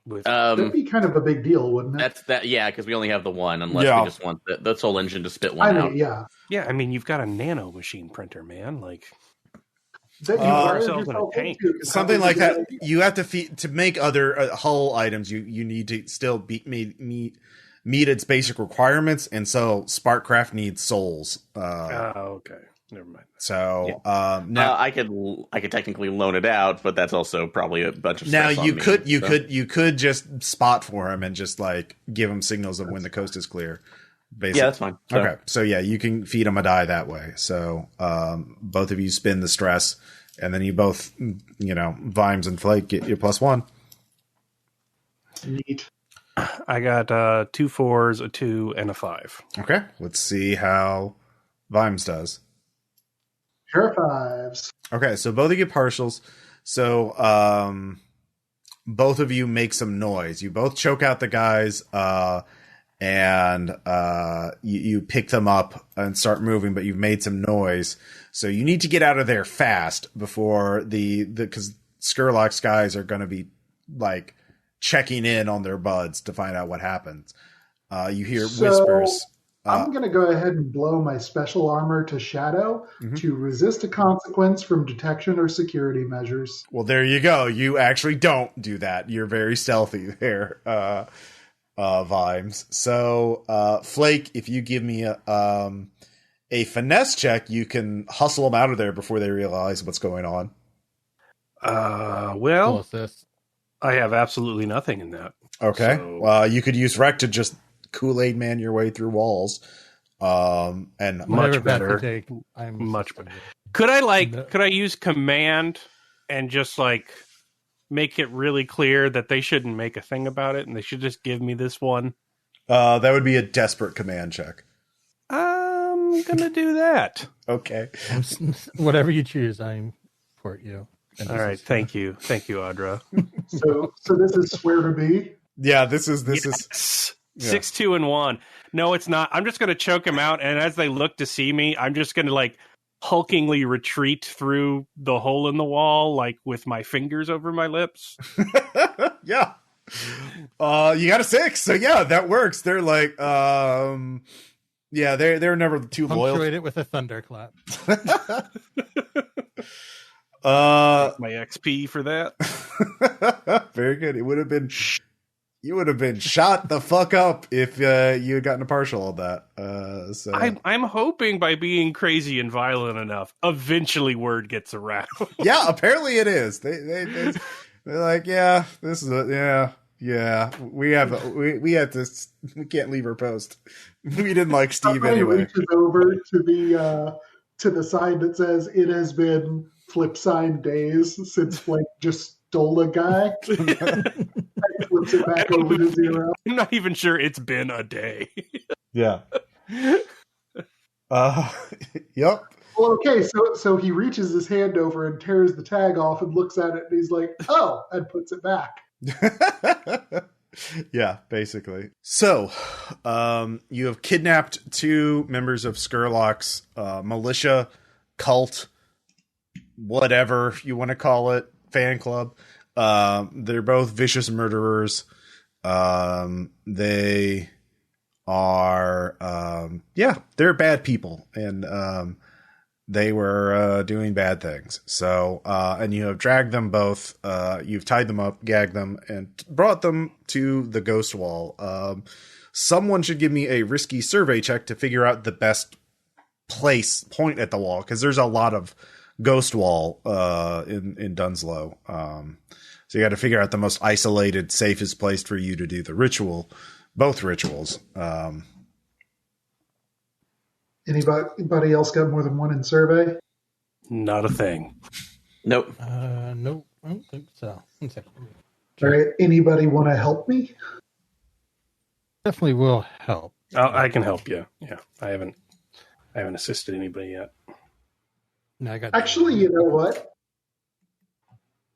That'd be kind of a big deal, wouldn't it? Yeah, because we only have the one, unless we just want the Soul Engine to spit one out. Yeah. Yeah, I mean, you've got a nano machine printer, man. That you ourselves in a tank. Something like that. You have to make other hull items. You need to still meet its basic requirements, and so Sparkcraft needs souls. Okay, never mind. So now I could technically loan it out, but that's also probably a bunch of now stress you could just spot for him and just give him signals of when the coast is clear. Basically. Yeah, that's fine. Okay, so yeah, you can feed him a die that way. So both of you spin the stress, and then you both, Vimes and Flake get your +1. Neat. I got 2 4s, a 2, and a 5. Okay, let's see how Vimes does. Pure 5s. Okay, so both of you get partials. So both of you make some noise. You both choke out the guys. And you pick them up and start moving, but you've made some noise. So you need to get out of there fast before because Skurlock's guys are going to be checking in on their buds to find out what happens. You hear whispers. I'm going to go ahead and blow my special armor to Shadow to resist a consequence from detection or security measures. Well, there you go. You actually don't do that. You're very stealthy there. Vimes. So, Flake, if you give me a finesse check, you can hustle them out of there before they realize what's going on. Well, I have absolutely nothing in that. Okay. So... Well, you could use Rec to just Kool-Aid man your way through walls. And much better. I'm much better. Could I use command and just make it really clear that they shouldn't make a thing about it and they should just give me this one? That would be a desperate command check. I'm gonna do that. Okay. Whatever you choose, I'm for you. All right, thank you, Audra. So this is swear to be. Yeah, this is 6, 2, and 1. No, it's not. I'm just going to choke him out, and as they look to see me, I'm just going to like hulkingly retreat through the hole in the wall, like with my fingers over my lips. Yeah. You got a 6, so yeah, that works. They're like, yeah, they're never too loyal. Punctuate it with a thunderclap. My XP for that. Very good. You would have been shot the fuck up if you had gotten a partial of that. So I'm hoping by being crazy and violent enough, eventually word gets around. Yeah, apparently it is. They're like, yeah, this is we had this. We can't leave her post. We didn't like Steve Somebody anyway. reaches over to the sign that says it has been flip sign days since Flake just stole a guy. And flips it back over to 0. I'm not even sure it's been a day. Yeah. Yep. Well, okay, so he reaches his hand over and tears the tag off and looks at it and he's like, oh, and puts it back. Yeah, basically. So, you have kidnapped 2 members of Skurlock's militia, cult, whatever you want to call it, fan club. They're both vicious murderers. They are, they're bad people, and they were doing bad things. So, and you have dragged them both. You've tied them up, gagged them, and brought them to the ghost wall. Someone should give me a risky survey check to figure out the best point at the wall, because there's a lot of ghost wall in Dunslow. So you got to figure out the most isolated, safest place for you to do the ritual, both rituals. Anybody else got more than 1 in survey? Not a thing. Nope. Nope. I don't think so. One second. All right. Anybody want to help me? Definitely will help. I can help you. Yeah, I haven't assisted anybody yet. No, I got Actually, you know what?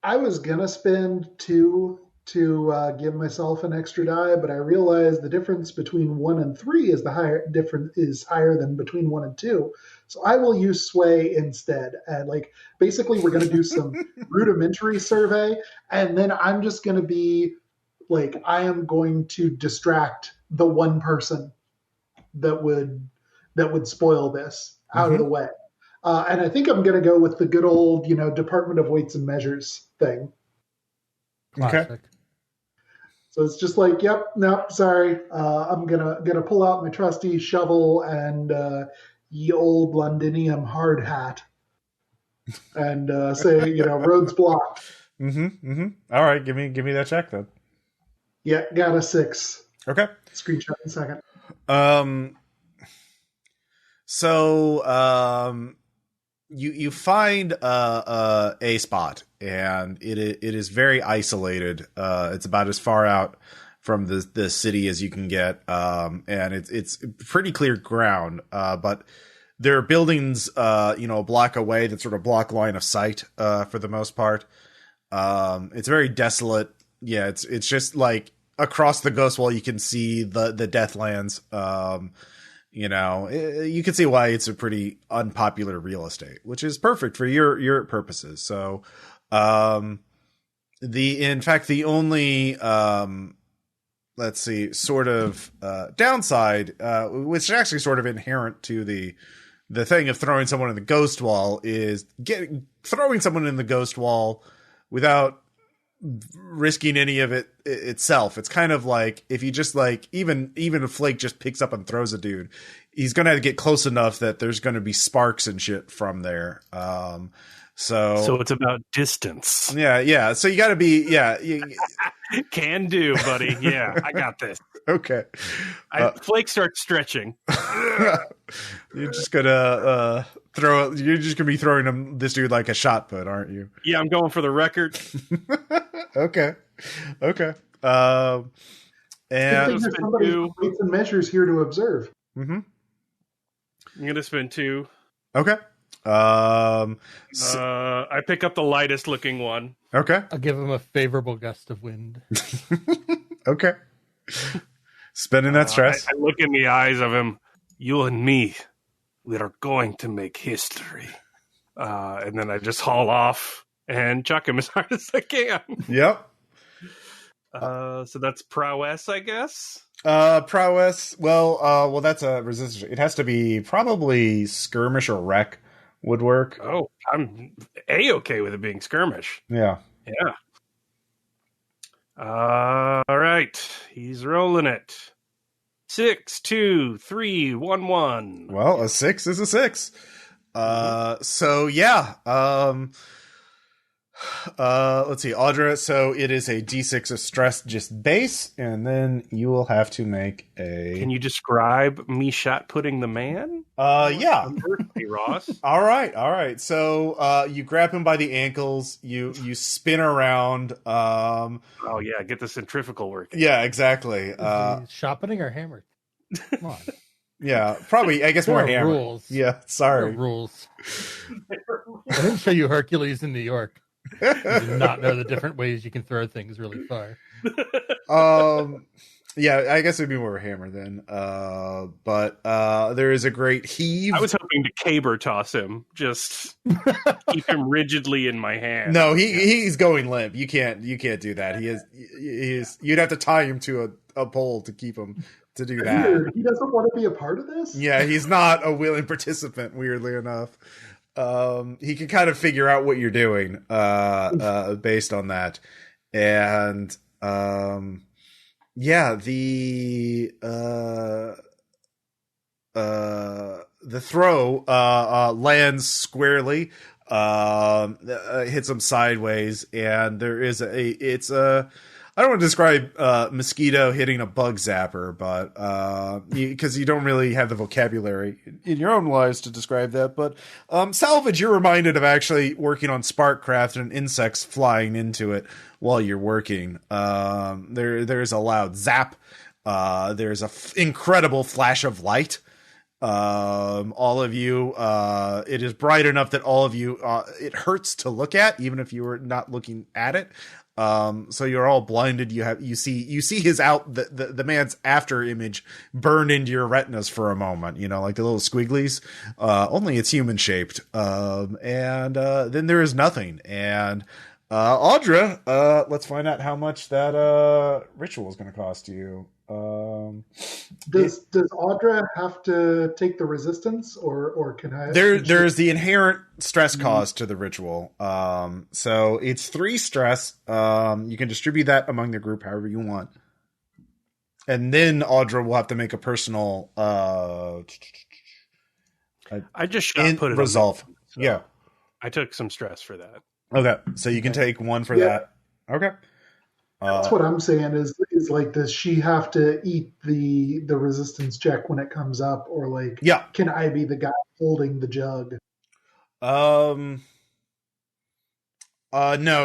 I was gonna spend 2 to give myself an extra die, but I realized the difference between 1 and 3 is higher than between 1 and 2. So I will use sway instead. And basically we're gonna do some rudimentary survey, and then I'm just gonna be I am going to distract the one person that would spoil this out of the way. And I think I'm going to go with the good old, Department of Weights and Measures thing. Classic. Okay. So it's just yep, no, sorry. I'm gonna pull out my trusty shovel and ye old Londinium hard hat, and say, roads blocked. All right, give me that check then. Yeah, got a 6. Okay. Screenshot in a second. You find a spot, and it is very isolated. It's about as far out from the city as you can get, and it's pretty clear ground. But there are buildings, a block away that sort of block line of sight for the most part. It's very desolate. Yeah, it's just across the ghost wall you can see the Deathlands. You can see why it's a pretty unpopular real estate, which is perfect for your purposes. So, the only, sort of, downside, which is actually sort of inherent to the thing of throwing someone in the ghost wall, is throwing someone in the ghost wall without risking any of it itself. It's kind of like if you just even if Flake just picks up and throws a dude, he's gonna have to get close enough that there's gonna be sparks and shit from there. So it's about distance. Yeah. So you got to be Can do, buddy. Yeah, I got this. Okay. Flake starts stretching. You're just gonna You're just gonna be throwing this dude like a shot put, aren't you? Yeah, I'm going for the record. Okay. And there's somebody with weights and measures here to observe. Mm-hmm. I'm gonna spend 2. Okay. I pick up the lightest looking one. Okay. I'll give him a favorable gust of wind. Okay. Spending that stress. I look in the eyes of him. You and me, we are going to make history. And then I just haul off and chuck him as hard as I can. Yep. So that's prowess, I guess. Prowess. Well, that's a resistance. It has to be probably skirmish or wreck would work. Oh, I'm A-okay with it being skirmish. Yeah. Yeah. All right. He's rolling it. 6, 2, 3, 1, 1. Well, a 6 is a 6. So yeah. Let's see, Audra. So it is a D6 of stress, just base, and then you will have to make a. Can you describe me shot putting the man? Yeah. Ross. All right. So you grab him by the ankles. You spin around. Oh yeah, get the centrifugal working. Yeah, exactly. Shot putting or hammered? Come on. Yeah, probably. I guess There more are hammer. rules. Yeah, There sorry. are rules. I didn't show you Hercules in New York. You did not know the different ways you can throw things really far. Yeah, I guess it'd be more of a hammer then. But there is a great heave. I was hoping to caber toss him, just keep him rigidly in my hand. No, he's going limp. You can't do that. He is. You'd have to tie him to a pole to keep him to do that. Weird. He doesn't want to be a part of this? Yeah, he's not a willing participant, weirdly enough. He can kind of figure out what you're doing based on that. And yeah, the throw lands squarely, hits him sideways, and there is I don't want to describe mosquito hitting a bug zapper, but because you don't really have the vocabulary in your own lives to describe that. But Salvage, you're reminded of actually working on Sparkcraft and insects flying into it while you're working. There's a loud zap. There's a incredible flash of light. All of you, it is bright enough that all of you, it hurts to look at, even if you were not looking at it. So you're all blinded. You see his the man's after image burned into your retinas for a moment, like the little squigglies, only it's human shaped. And then there is nothing. And, Audra, let's find out how much that, ritual is going to cost you. Does Audra have to take the resistance, or can I? There's the inherent stress cost to the ritual. So it's 3 stress. You can distribute that among the group however you want, and then Audra will have to make a personal. I just put it resolve. on so yeah, I took some stress for that. Okay, so you can take 1 for that. Okay. That's what I'm saying is like, does she have to eat the resistance check when it comes up, or like, yeah, can I be the guy holding the jug? No,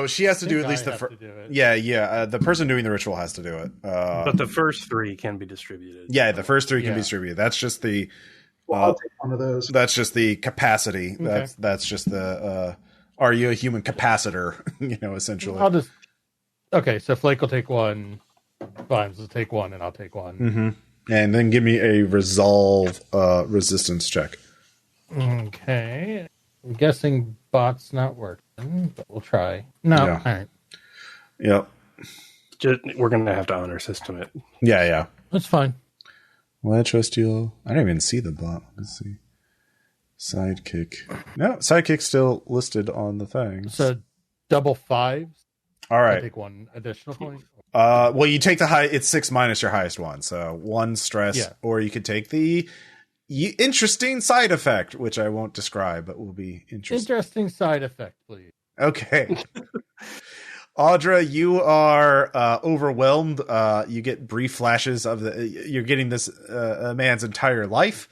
she has to do at least the first. Yeah. The person doing the ritual has to do it. But the first 3 can be distributed. Yeah, the first 3 can be distributed. That's just the. I'll take one of those. That's just the capacity. Okay. That's just the. Are you a human capacitor? Essentially. I'll just. Okay, so Flake will take 1, Vimes will take 1, and I'll take 1. Mm-hmm. And then give me a resolve resistance check. Okay. I'm guessing bot's not working, but we'll try. No, Yeah. all right. Yep. We're going to have to honor system it. Yeah. That's fine. Well, I trust you. I don't even see the bot. Let's see. Sidekick. No, sidekick's still listed on the thing. So double 5s. All right. I'll take 1 additional point. Well, you take the high. It's 6 minus your highest one, so 1 stress, or you could take the interesting side effect, which I won't describe, but will be interesting. Interesting side effect, please. Okay. Audra, you are overwhelmed. You get brief flashes of you're getting this man's entire life.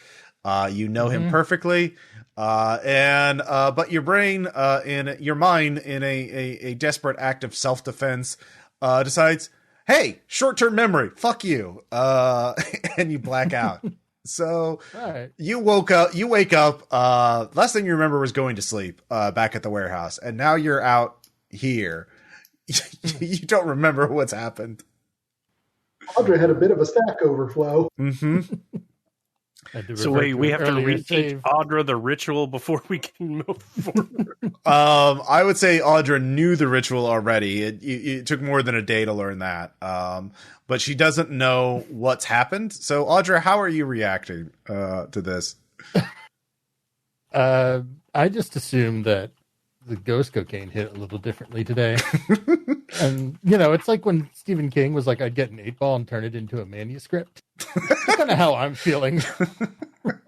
You know him perfectly. But your brain, in your mind, in a desperate act of self-defense, decides, hey, short-term memory, fuck you. And you black out. So All right. you wake up, last thing you remember was going to sleep, back at the warehouse, and now you're out here. You don't remember what's happened. Audra had a bit of a stack overflow. Mm-hmm. So wait, we have to reteach save. Audra the ritual before we can move forward. I would say Audra knew the ritual already. It took more than a day to learn that. But she doesn't know what's happened. So Audra, how are you reacting to this? I just assumed that the ghost cocaine hit a little differently today. And, it's like when Stephen King was like, I'd get an 8-ball and turn it into a manuscript. That's kind of how I'm feeling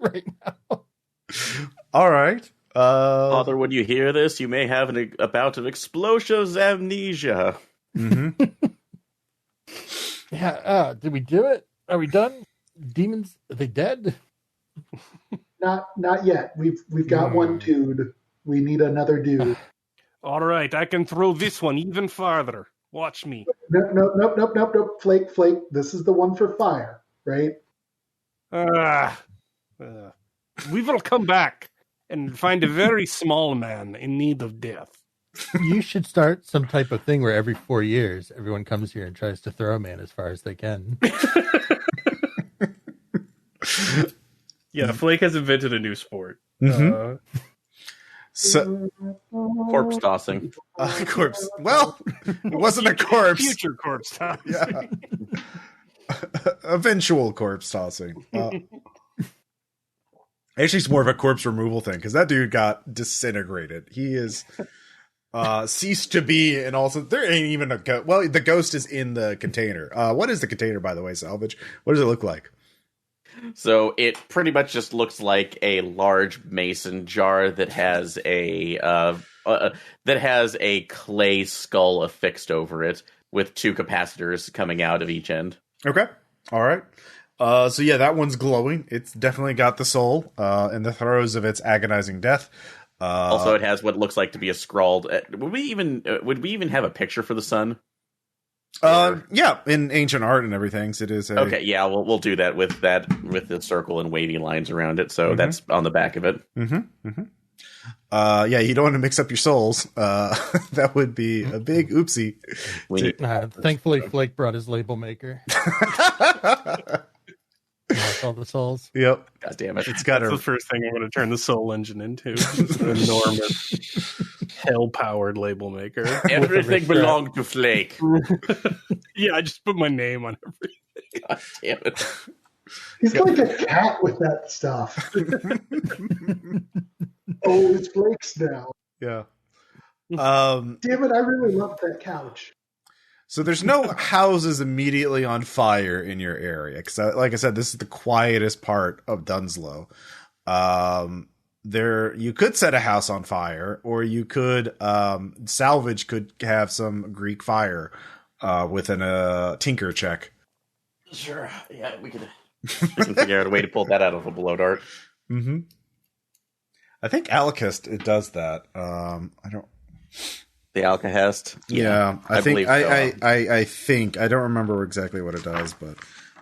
right now. All right. Father, when you hear this, you may have a bout of explosive amnesia. Mm-hmm. Yeah. Did we do it? Are we done? Demons, are they dead? Not yet. We've got one dude. We need another dude. All right, I can throw this one even farther. Watch me. Nope. Flake. This is the one for fire, right? We will come back and find a very small man in need of death. You should start some type of thing where every 4 years, everyone comes here and tries to throw a man as far as they can. Yeah, Flake has invented a new sport. Mm-hmm. So, Corpse tossing. corpse. Well, it wasn't a corpse. Future corpse tossing. Yeah. Eventual corpse tossing. Actually, it's more of a corpse removal thing because that dude got disintegrated. He is ceased to be, and also there ain't even a ghost. Well, the ghost is in the container. What is the container, by the way, Salvage? What does it look like? So it pretty much just looks like a large mason jar that has a clay skull affixed over it with 2 capacitors coming out of each end. Okay. All right. So yeah, that one's glowing. It's definitely got the soul in the throes of its agonizing death. Also, it has what looks like to be a scrawled. Would we even have a picture for the sun? Yeah, in ancient art and everything, so it is. Okay, yeah, we'll do that with the circle and wavy lines around it. So that's on the back of it. Mm-hmm. Mm-hmm. Yeah, you don't want to mix up your souls. That would be a big oopsie. Thankfully, Flake brought his label maker. All the souls. Yep. God damn it! It's got That's the first thing I'm going to turn the soul engine into. An enormous, hell-powered label maker. Everything belonged to Flake. Yeah, I just put my name on everything. God damn it! He's like a cat with that stuff. Oh, it's Flake's now. Yeah. Damn it! I really love that couch. So there's no houses immediately on fire in your area because, like I said, this is the quietest part of Dunslow. You could set a house on fire, or you could Salvage could have some Greek fire within a tinker check. Sure. Yeah, we can figure out a way to pull that out of a blow dart. Mm-hmm. I think Alakist it does that. I don't. The Alcahest? Yeah, I think I think I don't remember exactly what it does, but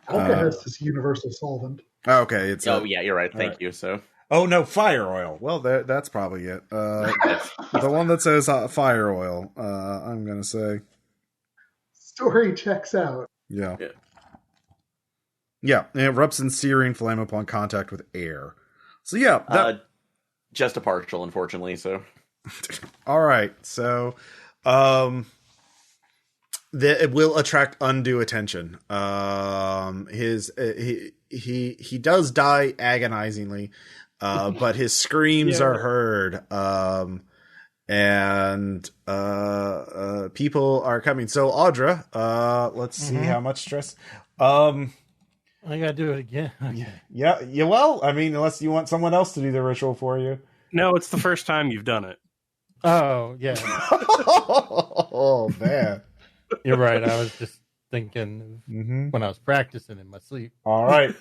Alcahest is universal solvent. Okay, it's yeah, you're right. Thank you. So no, fire oil. Well, that's probably it. The one that says fire oil. I'm gonna say story checks out. Yeah. It erupts in searing flame upon contact with air. So yeah, just a partial, unfortunately. So. All right, so it will attract undue attention. He does die agonizingly, but his screams are heard, and people are coming. So Audra, let's see how much stress. I gotta do it again. Okay. Yeah. Well, I mean, unless you want someone else to do the ritual for you. No, it's the first time you've done it. Oh, yeah. Oh, man. You're right. I was just thinking when I was practicing in my sleep. All right.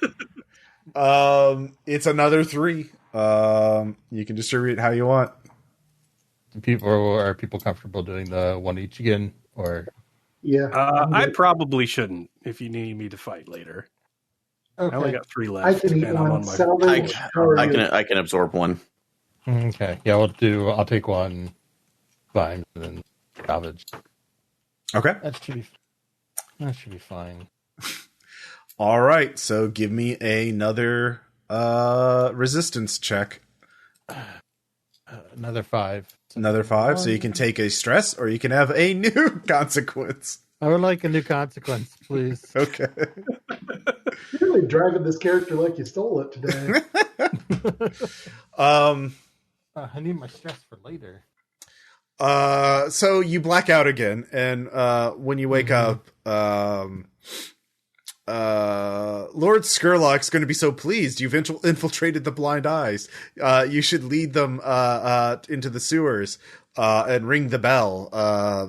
It's another 3. You can distribute how you want. Are people comfortable doing the one each again? Or Yeah. I probably shouldn't if you need me to fight later. I only Okay. got 3 left. I can eat and I'm one. on my Salvage. How are you? I can absorb one. Okay. Yeah, I'll take one Vimes and then Salvage. Okay. That should be fine. All right. So give me another resistance check. Another 5. Another 5. So you can take a stress or you can have a new consequence. I would like a new consequence, please. Okay. You're really driving this character like you stole it today. I need my stress for later. So you black out again, and when you wake up, Lord Skurlock's going to be so pleased you've infiltrated the Blind Eyes. You should lead them into the sewers and ring the bell,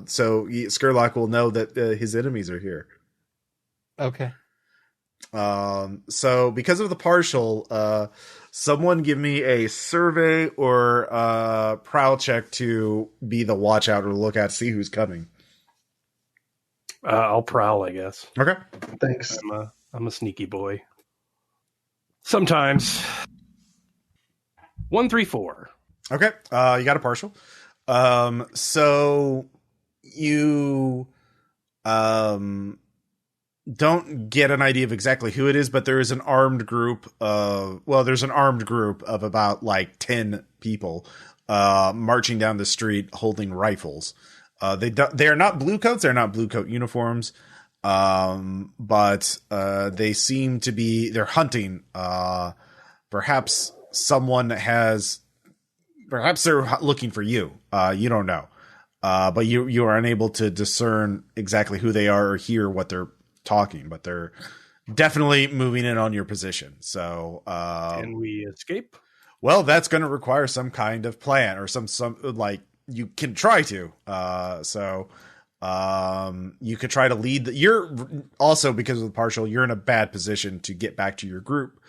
so Skurlock will know that his enemies are here. Okay. So because of the partial, someone give me a survey or prowl check to be the watch out or look out, see who's coming. I'll prowl, I guess. Okay. Thanks. I'm a sneaky boy. Sometimes. 1, 3, 4. Okay. You got a partial. So you don't get an idea of exactly who it is, but there is an armed group of about like 10 people marching down the street holding rifles. They are not blue coats, they're not blue coat uniforms. But they seem to be, they're hunting. Perhaps they're looking for you. You don't know. But you are unable to discern exactly who they are or hear what they're talking, but they're definitely moving in on your position. So, Can we escape? Well, that's going to require some kind of plan or some like you can try to. You could try to lead. You're also, because of the partial, you're in a bad position to get back to your group.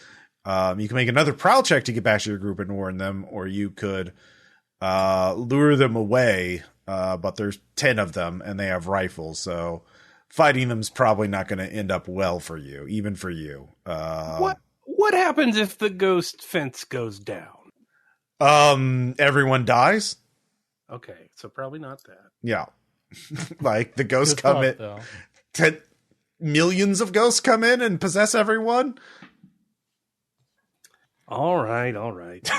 You can make another prowl check to get back to your group and warn them, or you could lure them away. But there's 10 of them and they have rifles, so fighting them is probably not going to end up well for you, even for you. What happens if the ghost fence goes down? Everyone dies. Okay, so probably not that. Yeah. Like the ghosts Good come thought, in. Millions of ghosts come in and possess everyone. All right.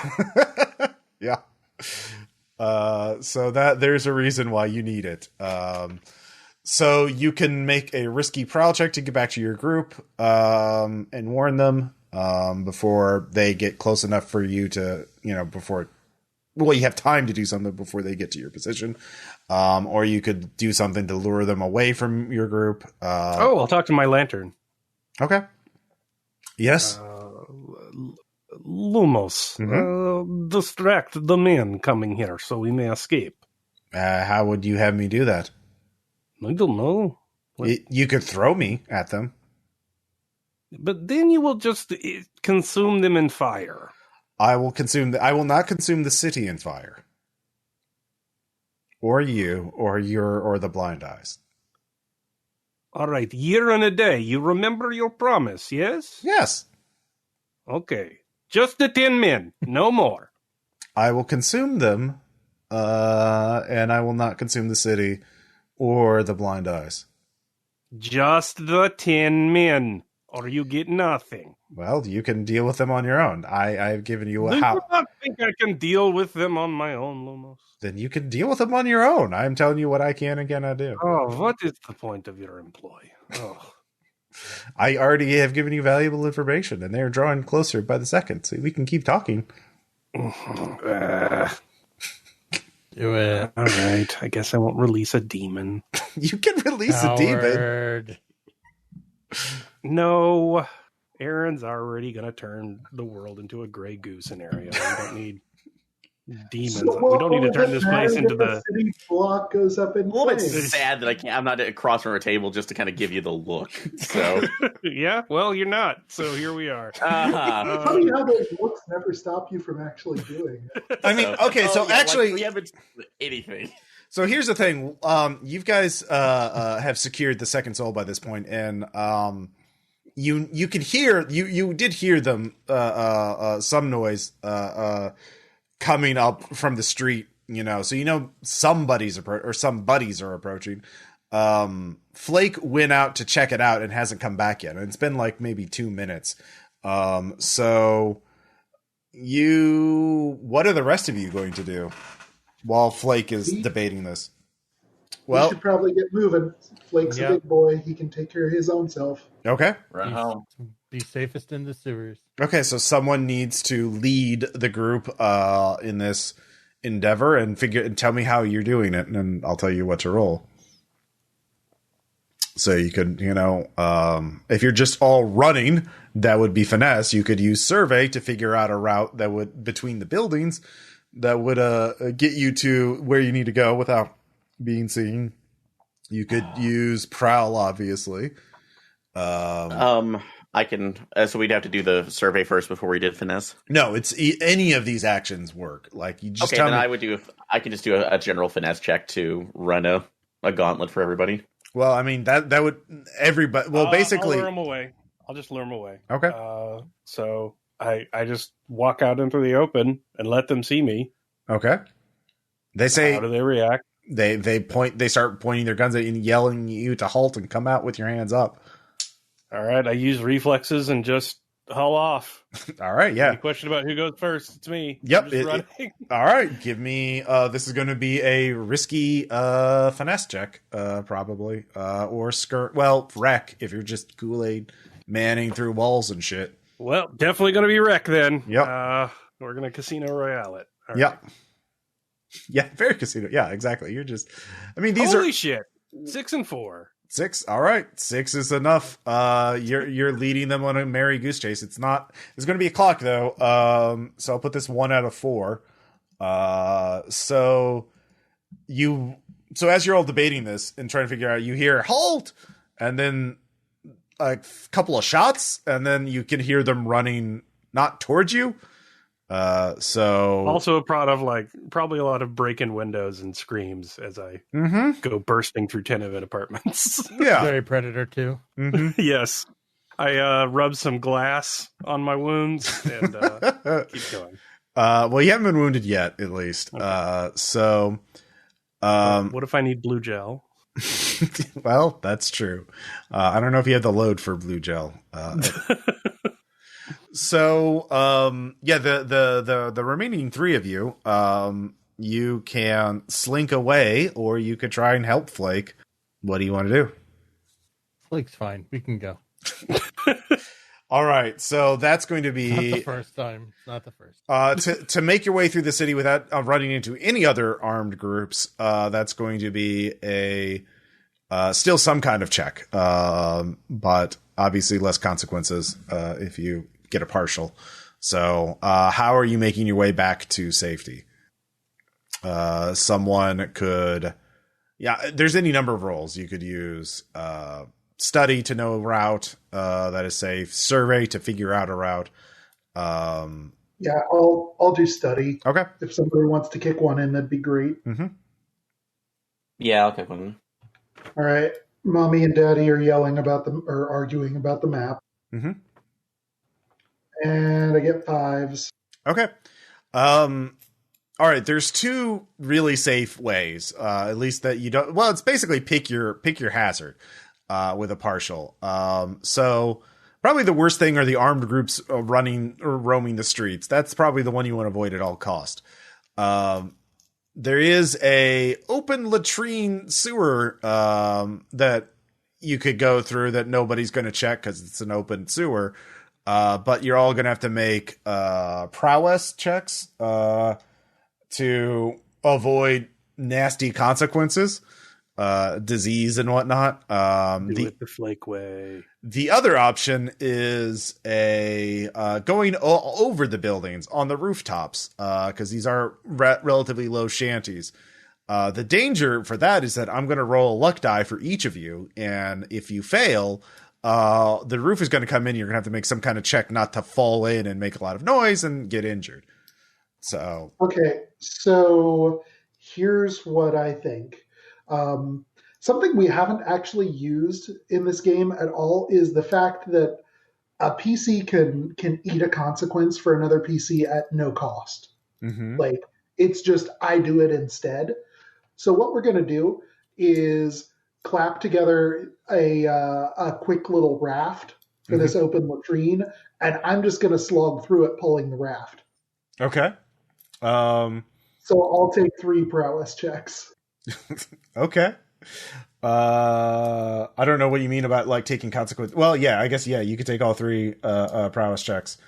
Yeah. So that there's a reason why you need it. So you can make a risky prowl check to get back to your group and warn them before they get close enough for you to, you have time to do something before they get to your position. Or you could do something to lure them away from your group. I'll talk to my lantern. Okay. Yes. Lumos, distract the men coming here so we may escape. How would you have me do that? I don't know. You could throw me at them. But then you will just consume them in fire. I will not consume the city in fire. Or you, or the Blind Eyes. All right, year and a day. You remember your promise, yes? Yes. Okay. Just the 10 men, no more. I will consume them, and I will not consume the city or the Blind Eyes. Just the 10 men, or you get nothing. Well, you can deal with them on your own. I've given you Do how. you not think I can deal with them on my own, Lumos? Then you can deal with them on your own. I'm telling you what I can and cannot do. Oh, what is the point of your employ? Oh. I already have given you valuable information, and they're drawing closer by the second, so we can keep talking. Do it. All right, I guess I won't release a demon. You can release a demon. No, Aaron's already going to turn the world into a Grey Goose scenario. We don't need demons. We don't need to turn this place into the city block goes up in A little bit flames. sad that I'm not across from a table just to kind of give you the look. So yeah, well, you're not. So here we are. Funny how those looks never stop you from actually doing it. I mean, okay, so actually, we haven't anything. So here's the thing. You guys have secured the second soul by this point, and you could hear you did hear them some noise coming up from the street, so some buddies are approaching. Flake went out to check it out and hasn't come back yet, and it's been like maybe 2 minutes. So what are the rest of you going to do while Flake is debating this? Well, we should probably get moving. Flake's a big boy. He can take care of his own self. Okay. Run home. Be safest in the sewers. Okay, so someone needs to lead the group in this endeavor and tell me how you're doing it, and then I'll tell you what to roll. So you could, if you're just all running, that would be finesse. You could use survey to figure out a route that would between the buildings that would get you to where you need to go without being seen. You could use prowl, obviously. I can. So we'd have to do the survey first before we did finesse. No, it's any of these actions work. Like you just tell me. I can just do a general finesse check to run a gauntlet for everybody. Well, I mean that would everybody. Well, basically, I'll lure him away. I'll just lure him away. Okay. So I just walk out into the open and let them see me. Okay. They say. How do they react? They start pointing their guns at you and yelling at you to halt and come out with your hands up. All right, I use reflexes and just haul off. All right, yeah. Any question about who goes first? It's me. Yep. All right, give me. This is going to be a risky finesse check, probably, or skirt. Well, wreck if you're just Kool-Aid manning through walls and shit. Well, definitely going to be wreck then. Yep. We're going to Casino Royale it. All yep. Right. Yeah, very casino. Yeah, exactly. You're just. I mean, Holy shit! 6 and 4. 6. All right, 6 is enough. You're leading them on a merry goose chase. It's not. There's going to be a clock though. So I'll put this 1 out of 4. So as you're all debating this and trying to figure out, you hear halt, and then a couple of shots, and then you can hear them running not towards you. So also a product of probably a lot of break-in windows and screams as I go bursting through tenement apartments. Yeah, very Predator too. Mm-hmm. Yes, I rub some glass on my wounds and keep going. Well, you haven't been wounded yet, at least. Okay. What if I need blue gel? Well, that's true. I don't know if you have the load for blue gel. So, the remaining 3 of you, you can slink away, or you could try and help Flake. What do you want to do? Flake's fine. We can go. All right. So that's going to be not the first time. Not the first. To make your way through the city without running into any other armed groups. That's going to be a still some kind of check, but obviously less consequences if you get a partial. So how are you making your way back to safety? Someone could, there's any number of roles. You could use study to know a route that is safe, survey to figure out a route. I'll do study. Okay. If somebody wants to kick one in, that'd be great. Mm-hmm. Yeah, I'll kick one in. All right. Mommy and Daddy are yelling about or arguing about the map. Mm-hmm. And I get 5s. Okay. All right. There's 2 really safe ways, at least that you don't. Well, it's basically pick your hazard with a partial. So probably the worst thing are the armed groups running or roaming the streets. That's probably the one you want to avoid at all cost. There is a open latrine sewer that you could go through that nobody's going to check because it's an open sewer. But you're all going to have to make prowess checks to avoid nasty consequences, disease and whatnot. Do it the Flake way. The other option is going over the buildings on the rooftops because these are relatively low shanties. The danger for that is that I'm going to roll a luck die for each of you, and if you fail, the roof is going to come in. You're going to have to make some kind of check not to fall in and make a lot of noise and get injured. So here's what I think. Something we haven't actually used in this game at all is the fact that a PC can eat a consequence for another PC at no cost. Mm-hmm. Like, it's just I do it instead. So what we're going to do is clap together a quick little raft for this open latrine, and I'm just going to slog through it pulling the raft. Okay. So I'll take 3 prowess checks. Okay. I don't know what you mean about like taking consequences. Well, yeah, I guess you could take all 3 prowess checks.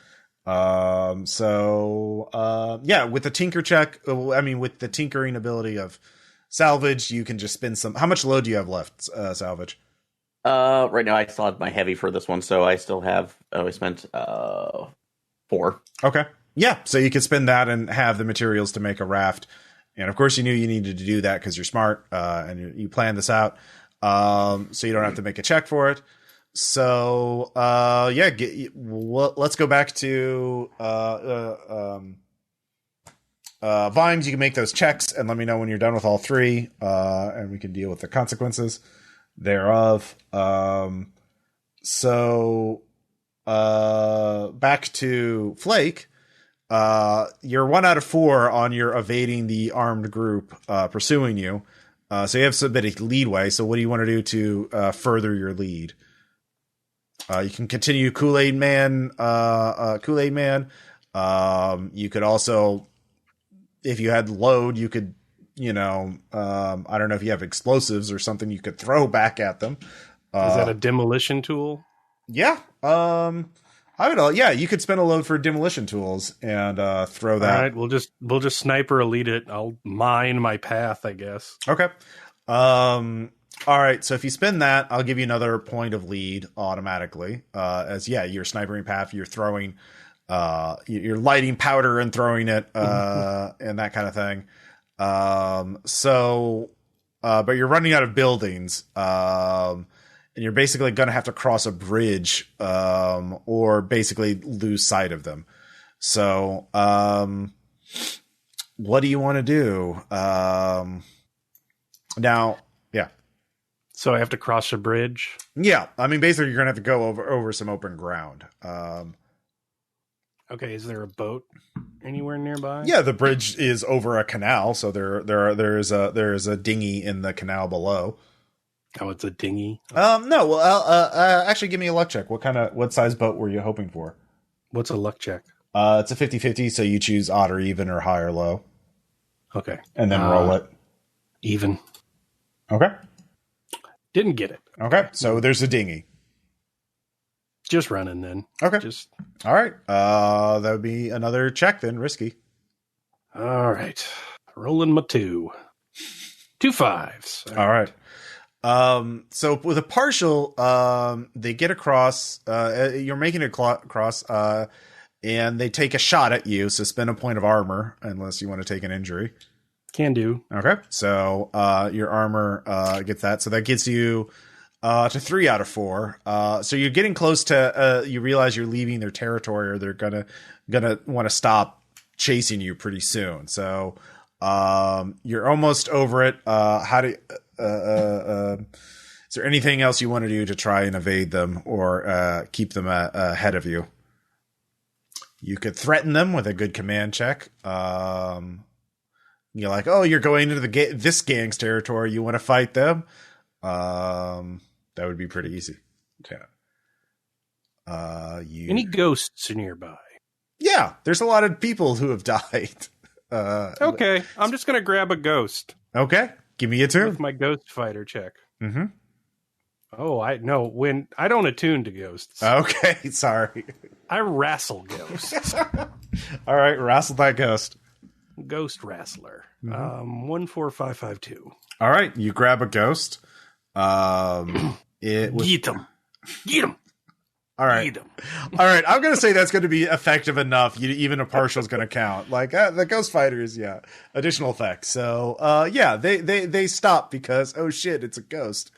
Yeah, with the tinker check, with the tinkering ability of Salvage, you can just spin some. How much load do you have left, Salvage? Right now I still have my heavy for this one, so I still have. I spent 4. Okay. Yeah, so you could spend that and have the materials to make a raft. And of course, you knew you needed to do that because you're smart and you planned this out. So you don't have to make a check for it. So let's go back to Vimes. You can make those checks and let me know when you're done with all 3, and we can deal with the consequences thereof. Back to Flake. You're 1 out of 4 on your evading the armed group pursuing you. So you have a bit of leadway. So what do you want to do to further your lead? You can continue Kool-Aid Man. You could also, if you had load, you could, I don't know if you have explosives or something you could throw back at them. Is that a demolition tool? Yeah. You could spend a load for demolition tools and throw that. All right, we'll just sniper elite it. I'll mine my path, I guess. Okay. All right, so if you spend that, I'll give you another point of lead automatically. You're snipering path, you're throwing, you're lighting powder and throwing it, and that kind of thing. But you're running out of buildings, and you're basically going to have to cross a bridge, or basically lose sight of them. So, what do you want to do? Now, yeah. So I have to cross a bridge? Yeah. Basically, you're going to have to go over some open ground. Okay, is there a boat anywhere nearby? Yeah, the bridge is over a canal, so there is a dinghy in the canal below. Oh, it's a dinghy? No. Well, actually, give me a luck check. What size boat were you hoping for? What's a luck check? It's a 50-50, so you choose odd or even or high or low. Okay. And then roll it. Even. Okay. Didn't get it. Okay, so there's a dinghy. Just running then. Okay. All right. That would be another check then, risky. All right. Rolling my 2. 2 5s. All right. So with a partial, they get across, you're making it across, and they take a shot at you. So spend a point of armor unless you want to take an injury. Can do. Okay. So, your armor, gets that. So that gets you, to 3 out of 4. So you're getting close to, you realize you're leaving their territory or they're gonna want to stop chasing you pretty soon. So, you're almost over it. Is there anything else you want to do to try and evade them or keep them ahead of you? You could threaten them with a good command check. You're like, oh, you're going into this gang's territory. You want to fight them? That would be pretty easy. Yeah. Any ghosts nearby? Yeah, there's a lot of people who have died. Okay, I'm just going to grab a ghost. Okay, give me a turn. With my ghost fighter check. Mm-hmm. Oh, I don't attune to ghosts. Okay, sorry. I wrestle ghosts. All right, wrestle that ghost. Ghost wrestler. 14552. All right, you grab a ghost. Get him. All right. All right. I'm going to say that's going to be effective enough. Even a partial is going to count. Like the Ghost Fighters, yeah. Additional effects. So, they stop because, oh shit, it's a ghost.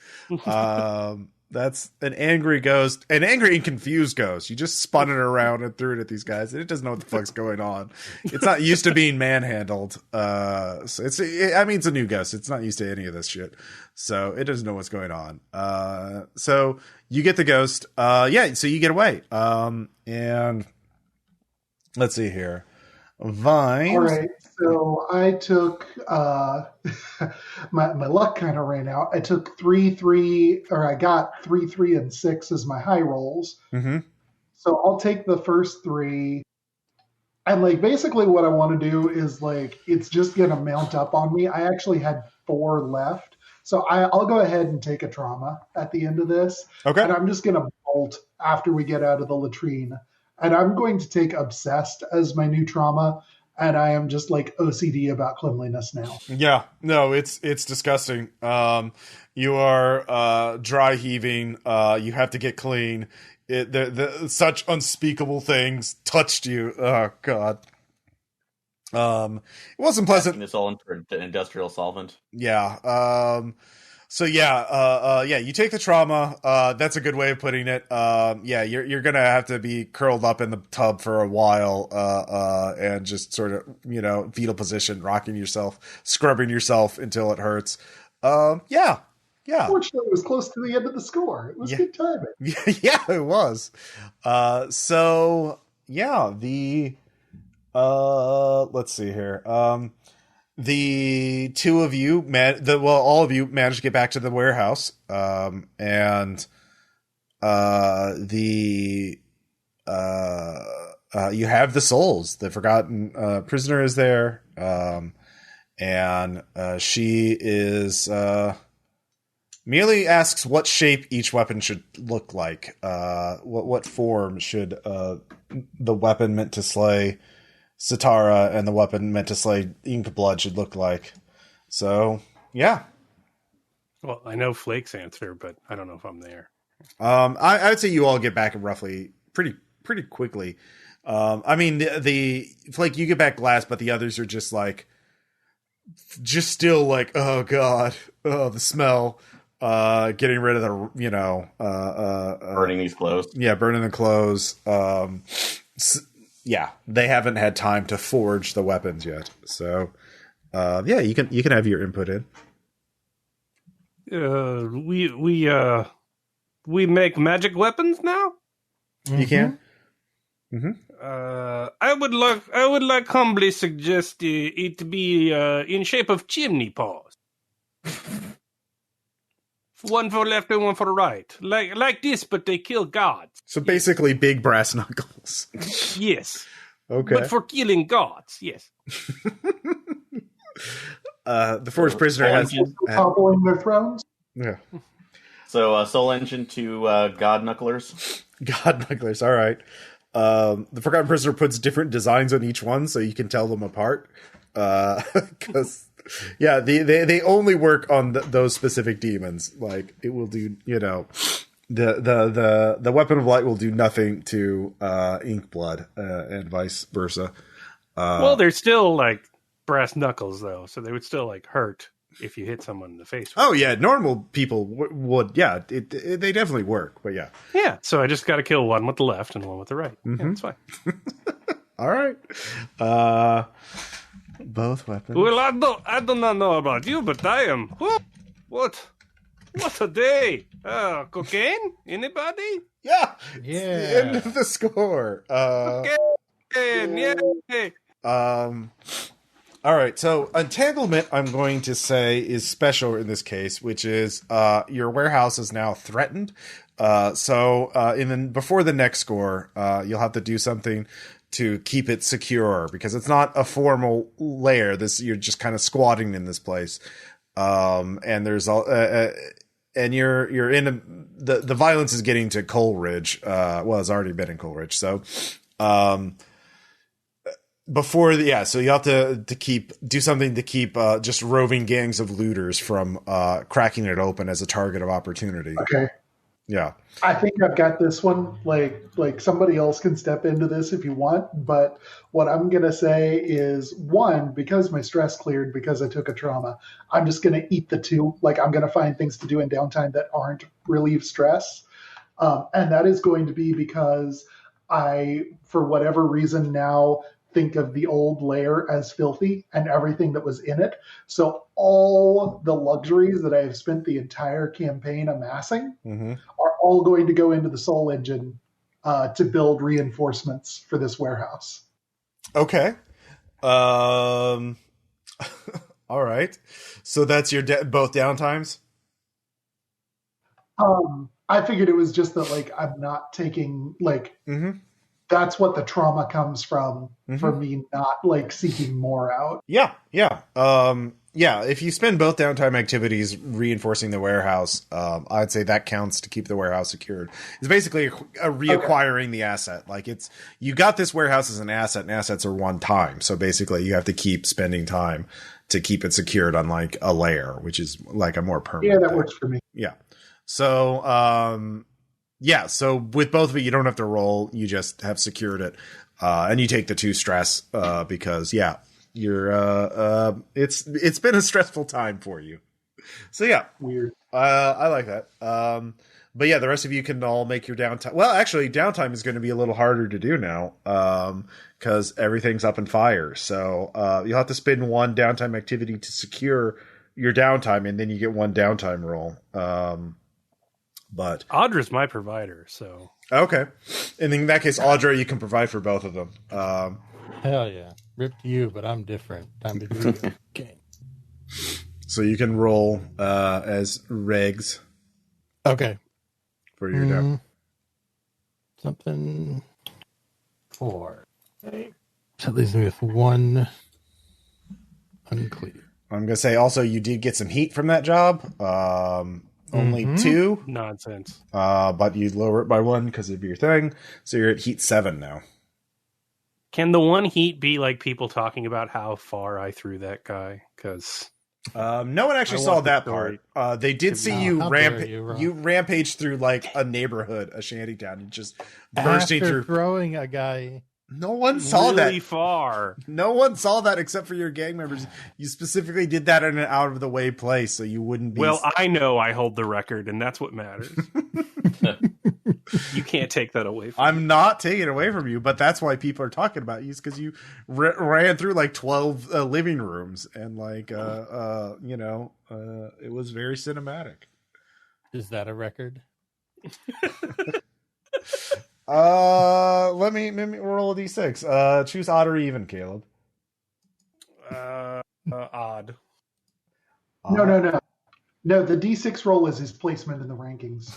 That's an angry ghost, an angry and confused ghost. You just spun it around and threw it at these guys, and it doesn't know what the fuck's going on. It's not used to being manhandled. So it's a new ghost. It's not used to any of this shit. So it doesn't know what's going on. So you get the ghost. So you get away. And let's see here. Vimes. All right, so I took my luck kind of ran out. I took 3, I got 3, 3, and 6 as my high rolls. Mm-hmm. So I'll take the first 3, and like basically what I want to do is like it's just gonna mount up on me. I actually had 4 left, so I'll go ahead and take a trauma at the end of this. Okay, and I'm just gonna bolt after we get out of the latrine. And I'm going to take Obsessed as my new trauma, and I am just like OCD about cleanliness now. Yeah, no, it's disgusting. You are dry heaving. You have to get clean. Such unspeakable things touched you. Oh God. It wasn't pleasant. This all into an industrial solvent. Yeah. You take the trauma. That's a good way of putting it. You're gonna have to be curled up in the tub for a while, and just sort of, fetal position, rocking yourself, scrubbing yourself until it hurts. Yeah. Fortunately, it was close to the end of the score. It was good timing. Yeah, it was. Let's see here. The two of you, all of you managed to get back to the warehouse, and you have the souls. The forgotten prisoner is there, and she is merely asks what shape each weapon should look like. What form should the weapon meant to slay Sitara and the weapon meant to slay Inkblood should look like. So, yeah. Well, I know Flake's answer, but I don't know if I'm there. I would say you all get back roughly pretty quickly. The Flake, you get back last, but the others are just still like, oh God, oh, the smell, getting rid of the, burning these clothes. Yeah, burning the clothes. Yeah, they haven't had time to forge the weapons yet. So, you can have your input in. We make magic weapons now. You can. Mm-hmm. I would like humbly suggest it be in shape of chimney paws. One for left and one for right, like this, but they kill gods. So basically, big brass knuckles. Yes. Okay. But for killing gods, yes. The forged prisoner has toppling their thrones. Yeah. So Soul Engine to God Knucklers. God Knucklers. All right. The forgotten prisoner puts different designs on each one, so you can tell them apart. Because. Yeah, they only work on those specific demons. Like it will do, the weapon of light will do nothing to Inkblood, and vice versa. Well, they're still like brass knuckles though, so they would still hurt if you hit someone in the face. Oh yeah, normal people would. Yeah, they definitely work. But yeah. Yeah. So I just got to kill one with the left and one with the right. Mm-hmm. Yeah, that's fine. All right. Both weapons. Well, I do not know about you, but I am. What a day! Cocaine? Anybody? Yeah. It's the end of the score. Cocaine. Yay. All right. So entanglement, I'm going to say, is special in this case, which is your warehouse is now threatened. Before the next score, you'll have to do something to keep it secure, because it's not a formal lair. You're just kind of squatting in this place, and there's and you're in the violence is getting to Coleridge. It's already been in Coleridge. So, so you have to do something to keep just roving gangs of looters from cracking it open as a target of opportunity. Okay. Yeah. I think I've got this one. Like somebody else can step into this if you want, but what I'm gonna say is one, because my stress cleared because I took a trauma, I'm just gonna eat the two. Like I'm gonna find things to do in downtime that aren't relieve stress. And that is going to be because I, for whatever reason, now think of the old lair as filthy and everything that was in it. So all the luxuries that I have spent the entire campaign amassing are all going to go into the soul engine to build reinforcements for this warehouse. Okay. All right. So that's your both downtimes? I figured it was just that, like, I'm not taking, like, that's what the trauma comes from for me not, like, seeking more out. Yeah. Yeah, if you spend both downtime activities reinforcing the warehouse, I'd say that counts to keep the warehouse secured. It's basically a reacquiring the asset. Like you got this warehouse as an asset, and assets are one time. So basically you have to keep spending time to keep it secured, unlike a lair, which is like a more permanent Yeah, that thing. works for me. Yeah. So, so with both of it, you don't have to roll. You just have secured it. And you take the 2 stress, because you're, it's been a stressful time for you. So yeah. Weird. I like that. But yeah, the rest of you can all make your downtime. Well, actually downtime is going to be a little harder to do now. Cause everything's up in fire. So, you'll have to spend 1 downtime activity to secure your downtime, and then you get 1 downtime roll. But Audra's my provider, so okay. And in that case, Audra, you can provide for both of them. Hell yeah. Rip to you, but I'm different. Time to do the game. So you can roll as regs. Okay. For your down. Something 4. Okay. So that leaves me with 1 unclear. I'm gonna say also you did get some heat from that job. Only 2 nonsense. But you lower it by 1 because of your thing, so you're at heat 7 now. Can the 1 heat be like people talking about how far I threw that guy? Because no one actually saw that part. They did see you rampage through like a neighborhood, a shantytown, and just bursting through, throwing a guy. No one saw really that. Far. No one saw that except for your gang members. You specifically did that in an out of the way place, so you wouldn't be. Well, I know I hold the record, and that's what matters. You can't take that away from me. I'm not taking it away from you, but that's why people are talking about you, is because you ran through like 12 living rooms, and like, it was very cinematic. Is that a record? Let me roll a d6. Choose odd or even, Caleb. Odd. No. No, the D6 roll is his placement in the rankings.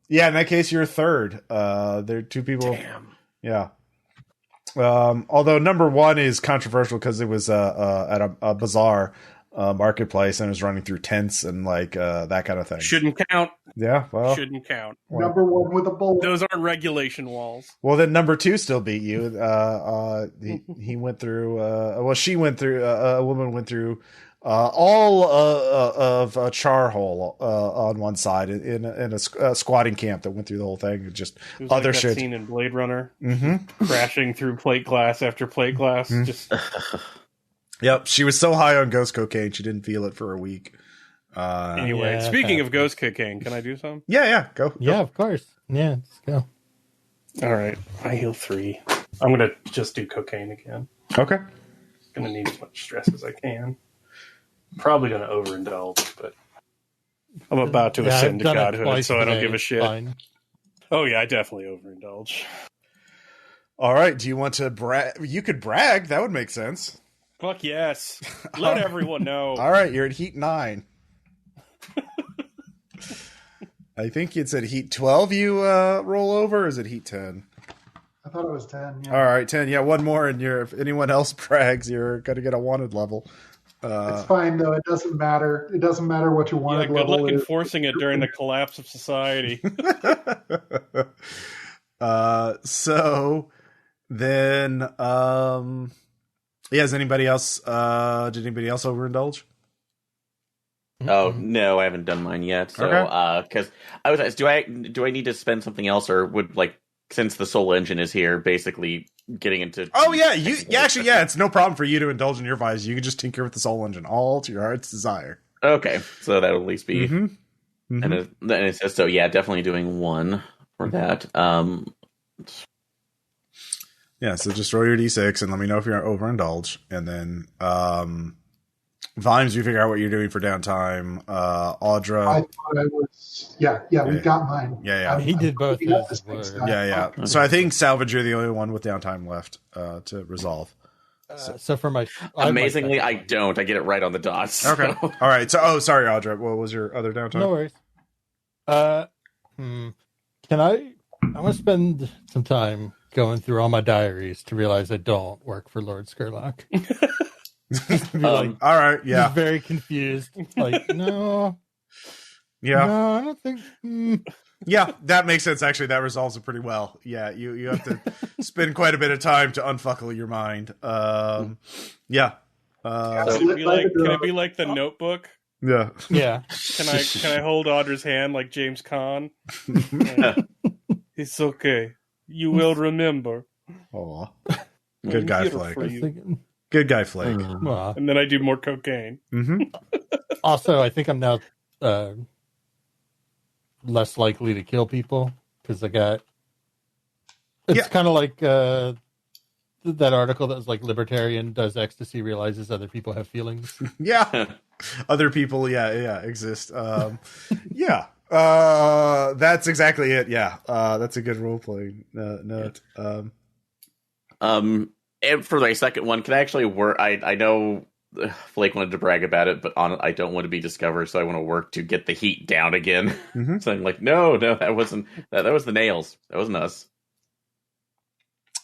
Yeah, in that case, you're third. There are 2 people. Damn. Yeah. Although number 1 is controversial because it was at a bazaar marketplace, and it was running through tents and like that kind of thing. Shouldn't count. Yeah, well, Shouldn't count. Well, number 1 with a bullet. Those aren't regulation walls. Well, then number 2 still beat you. He went through. She went through. A woman went through all of a char hole on one side in a squatting camp that went through the whole thing. Just it was other like that shit. scene in Blade Runner, crashing through plate glass after plate glass. Just Yep, she was so high on ghost cocaine she didn't feel it for a week. Anyway, speaking of ghost cocaine, can I do some? Yeah, go. Yeah, of course. Yeah, let's go. All right, I heal 3. I'm gonna just do cocaine again. Okay. Gonna need as much stress as I can. Probably gonna overindulge, but I'm about to ascend to godhood, so I don't give a shit. Fine. Oh yeah, I definitely overindulge. All right. Do you want to brag? You could brag. That would make sense. Fuck yes. Let everyone know. All right, you're at heat 9. I think it's at heat 12 you roll over, or is it heat 10? I thought it was 10. Yeah. All right, 10. Yeah, 1 more, and if anyone else brags, you're going to get a wanted level. It's fine, though. It doesn't matter. It doesn't matter what your wanted good level luck is. enforcing it during the collapse of society. So then, yeah, is anybody else, did anybody else overindulge? Oh no, I haven't done mine yet. So, because I was asked, do I need to spend something else, or would since the Soul Engine is here, basically getting into? Oh yeah, it's no problem for you to indulge in your vices. You can just tinker with the Soul Engine, all to your heart's desire. Okay, so that'll at least be, and it says so. Yeah, definitely doing one for that. Yeah, so just roll your d6 and let me know if you're overindulge, and then Vimes, you figure out what you're doing for downtime. Audra, I thought I was. Yeah, we got mine. Yeah. He did both his. Yeah. So I think Salvage, you're the only one with downtime left to resolve. So for my amazingly, I don't. I get it right on the dot. So. Okay. All right. So, sorry, Audra. What was your other downtime? No worries. Can I want to spend some time going through all my diaries to realize I don't work for Lord Skurlock. All right. Yeah. He's very confused. Like, no. Yeah. No, I don't think. Yeah, that makes sense. Actually, that resolves it pretty well. Yeah, you have to spend quite a bit of time to unfuckle your mind. Yeah. Can it be like the Notebook? Yeah. Yeah. Can I hold Audra's hand like James Caan? It's okay. You will remember. Aw. Good guy, Flake. Good guy, Flake. And then I do more cocaine. Also, I think I'm now less likely to kill people because I got. It's kind of like that article that was like libertarian does ecstasy, realizes other people have feelings. Yeah, other people. Yeah, exist. Yeah, that's exactly it. Yeah, that's a good role playing note. And for my second one, can I actually work? I know Flake wanted to brag about it, but I don't want to be discovered, so I want to work to get the heat down again. So I'm like, no, that wasn't that was the nails. That wasn't us.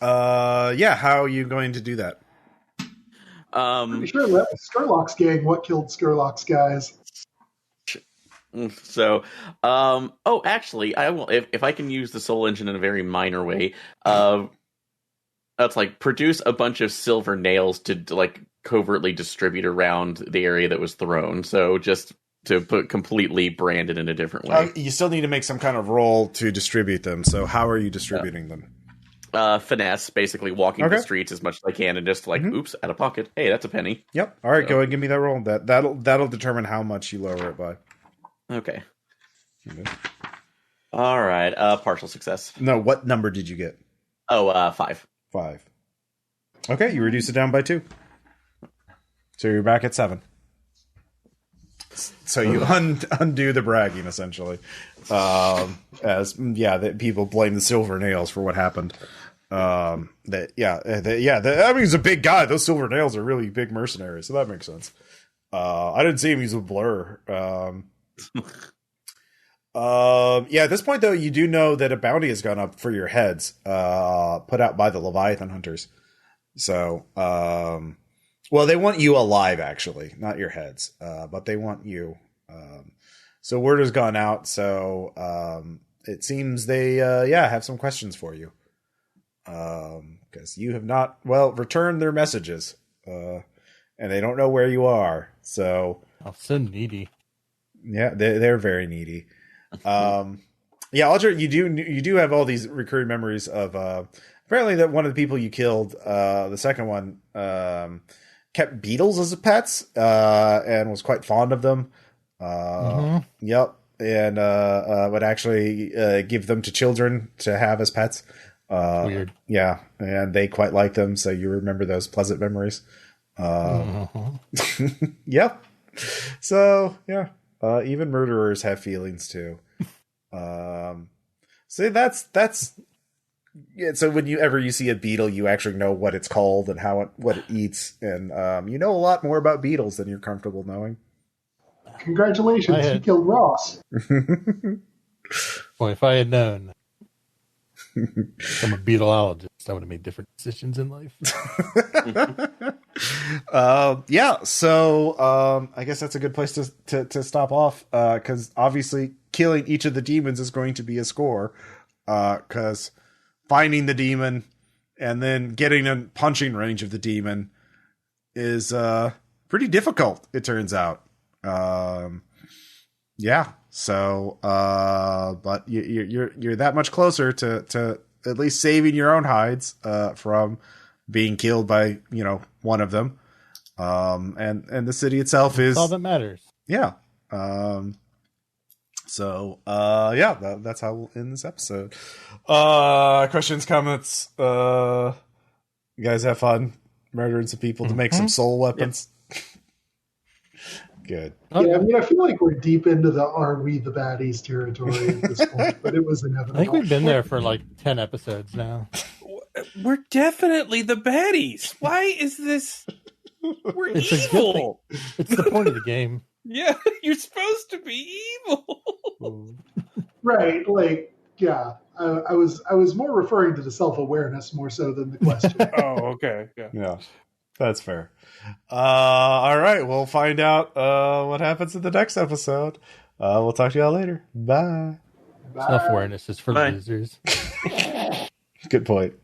Yeah, how are you going to do that? Pretty sure that was Skurlock's gang. What killed Skurlock's guys? So, actually, I will if I can use the Soul Engine in a very minor way. That's like produce a bunch of silver nails to like covertly distribute around the area that was thrown. So just to put completely branded in a different way. You still need to make some kind of roll to distribute them. So how are you distributing them? Finesse, basically walking the streets as much as I can and just like, oops, out of pocket. Hey, that's a penny. Yep. All right, go ahead and give me that roll. That'll determine how much you lower it by. Okay. All right. Partial success. No, what number did you get? Oh, 5. 5. Okay, you reduce it down by 2. So you're back at 7. So you undo the bragging, essentially. That people blame the silver nails for what happened. I mean, he's a big guy. Those silver nails are really big mercenaries, so that makes sense. I didn't see him use a blur. At this point, though, you do know that a bounty has gone up for your heads, put out by the Leviathan Hunters. So, they want you alive, actually, not your heads, but they want you. So word has gone out. So it seems they, have some questions for you, because you have not returned their messages, and they don't know where you are. So so needy. Yeah, they're very needy. Audra, you do have all these recurring memories of apparently that one of the people you killed, the second one, kept beetles as pets and was quite fond of them. Yep, and would actually give them to children to have as pets. Weird. Yeah, and they quite like them, so you remember those pleasant memories. Yep. So yeah. Even murderers have feelings too. So that's yeah. So when you see a beetle, you actually know what it's called and what it eats, and you know a lot more about beetles than you're comfortable knowing. Congratulations, you killed Ross. Boy, if I had known I'm a beetleologist, I would have made different decisions in life. So I guess that's a good place to stop off, because obviously killing each of the demons is going to be a score, because finding the demon and then getting a punching range of the demon is pretty difficult, it turns out. Yeah. So, but you're that much closer to at least saving your own hides from being killed by one of them. And the city itself is all that matters. Yeah. So that's how we'll end this episode. Questions, comments. You guys have fun murdering some people to make some soul weapons. Good. Yeah, I mean, I feel like we're deep into the "Are we the baddies" territory at this point, but it was inevitable. I think we've been there for like 10 episodes now. We're definitely the baddies. Why is this? We're It's evil. It's the point of the game. Yeah, you're supposed to be evil. Right? Like, yeah. I was more referring to the self-awareness more so than the question. Oh, okay. Yeah, that's fair. All right, we'll find out what happens in the next episode. We'll talk to y'all later. Bye. Bye. Self-awareness is for Bye. losers. Good point.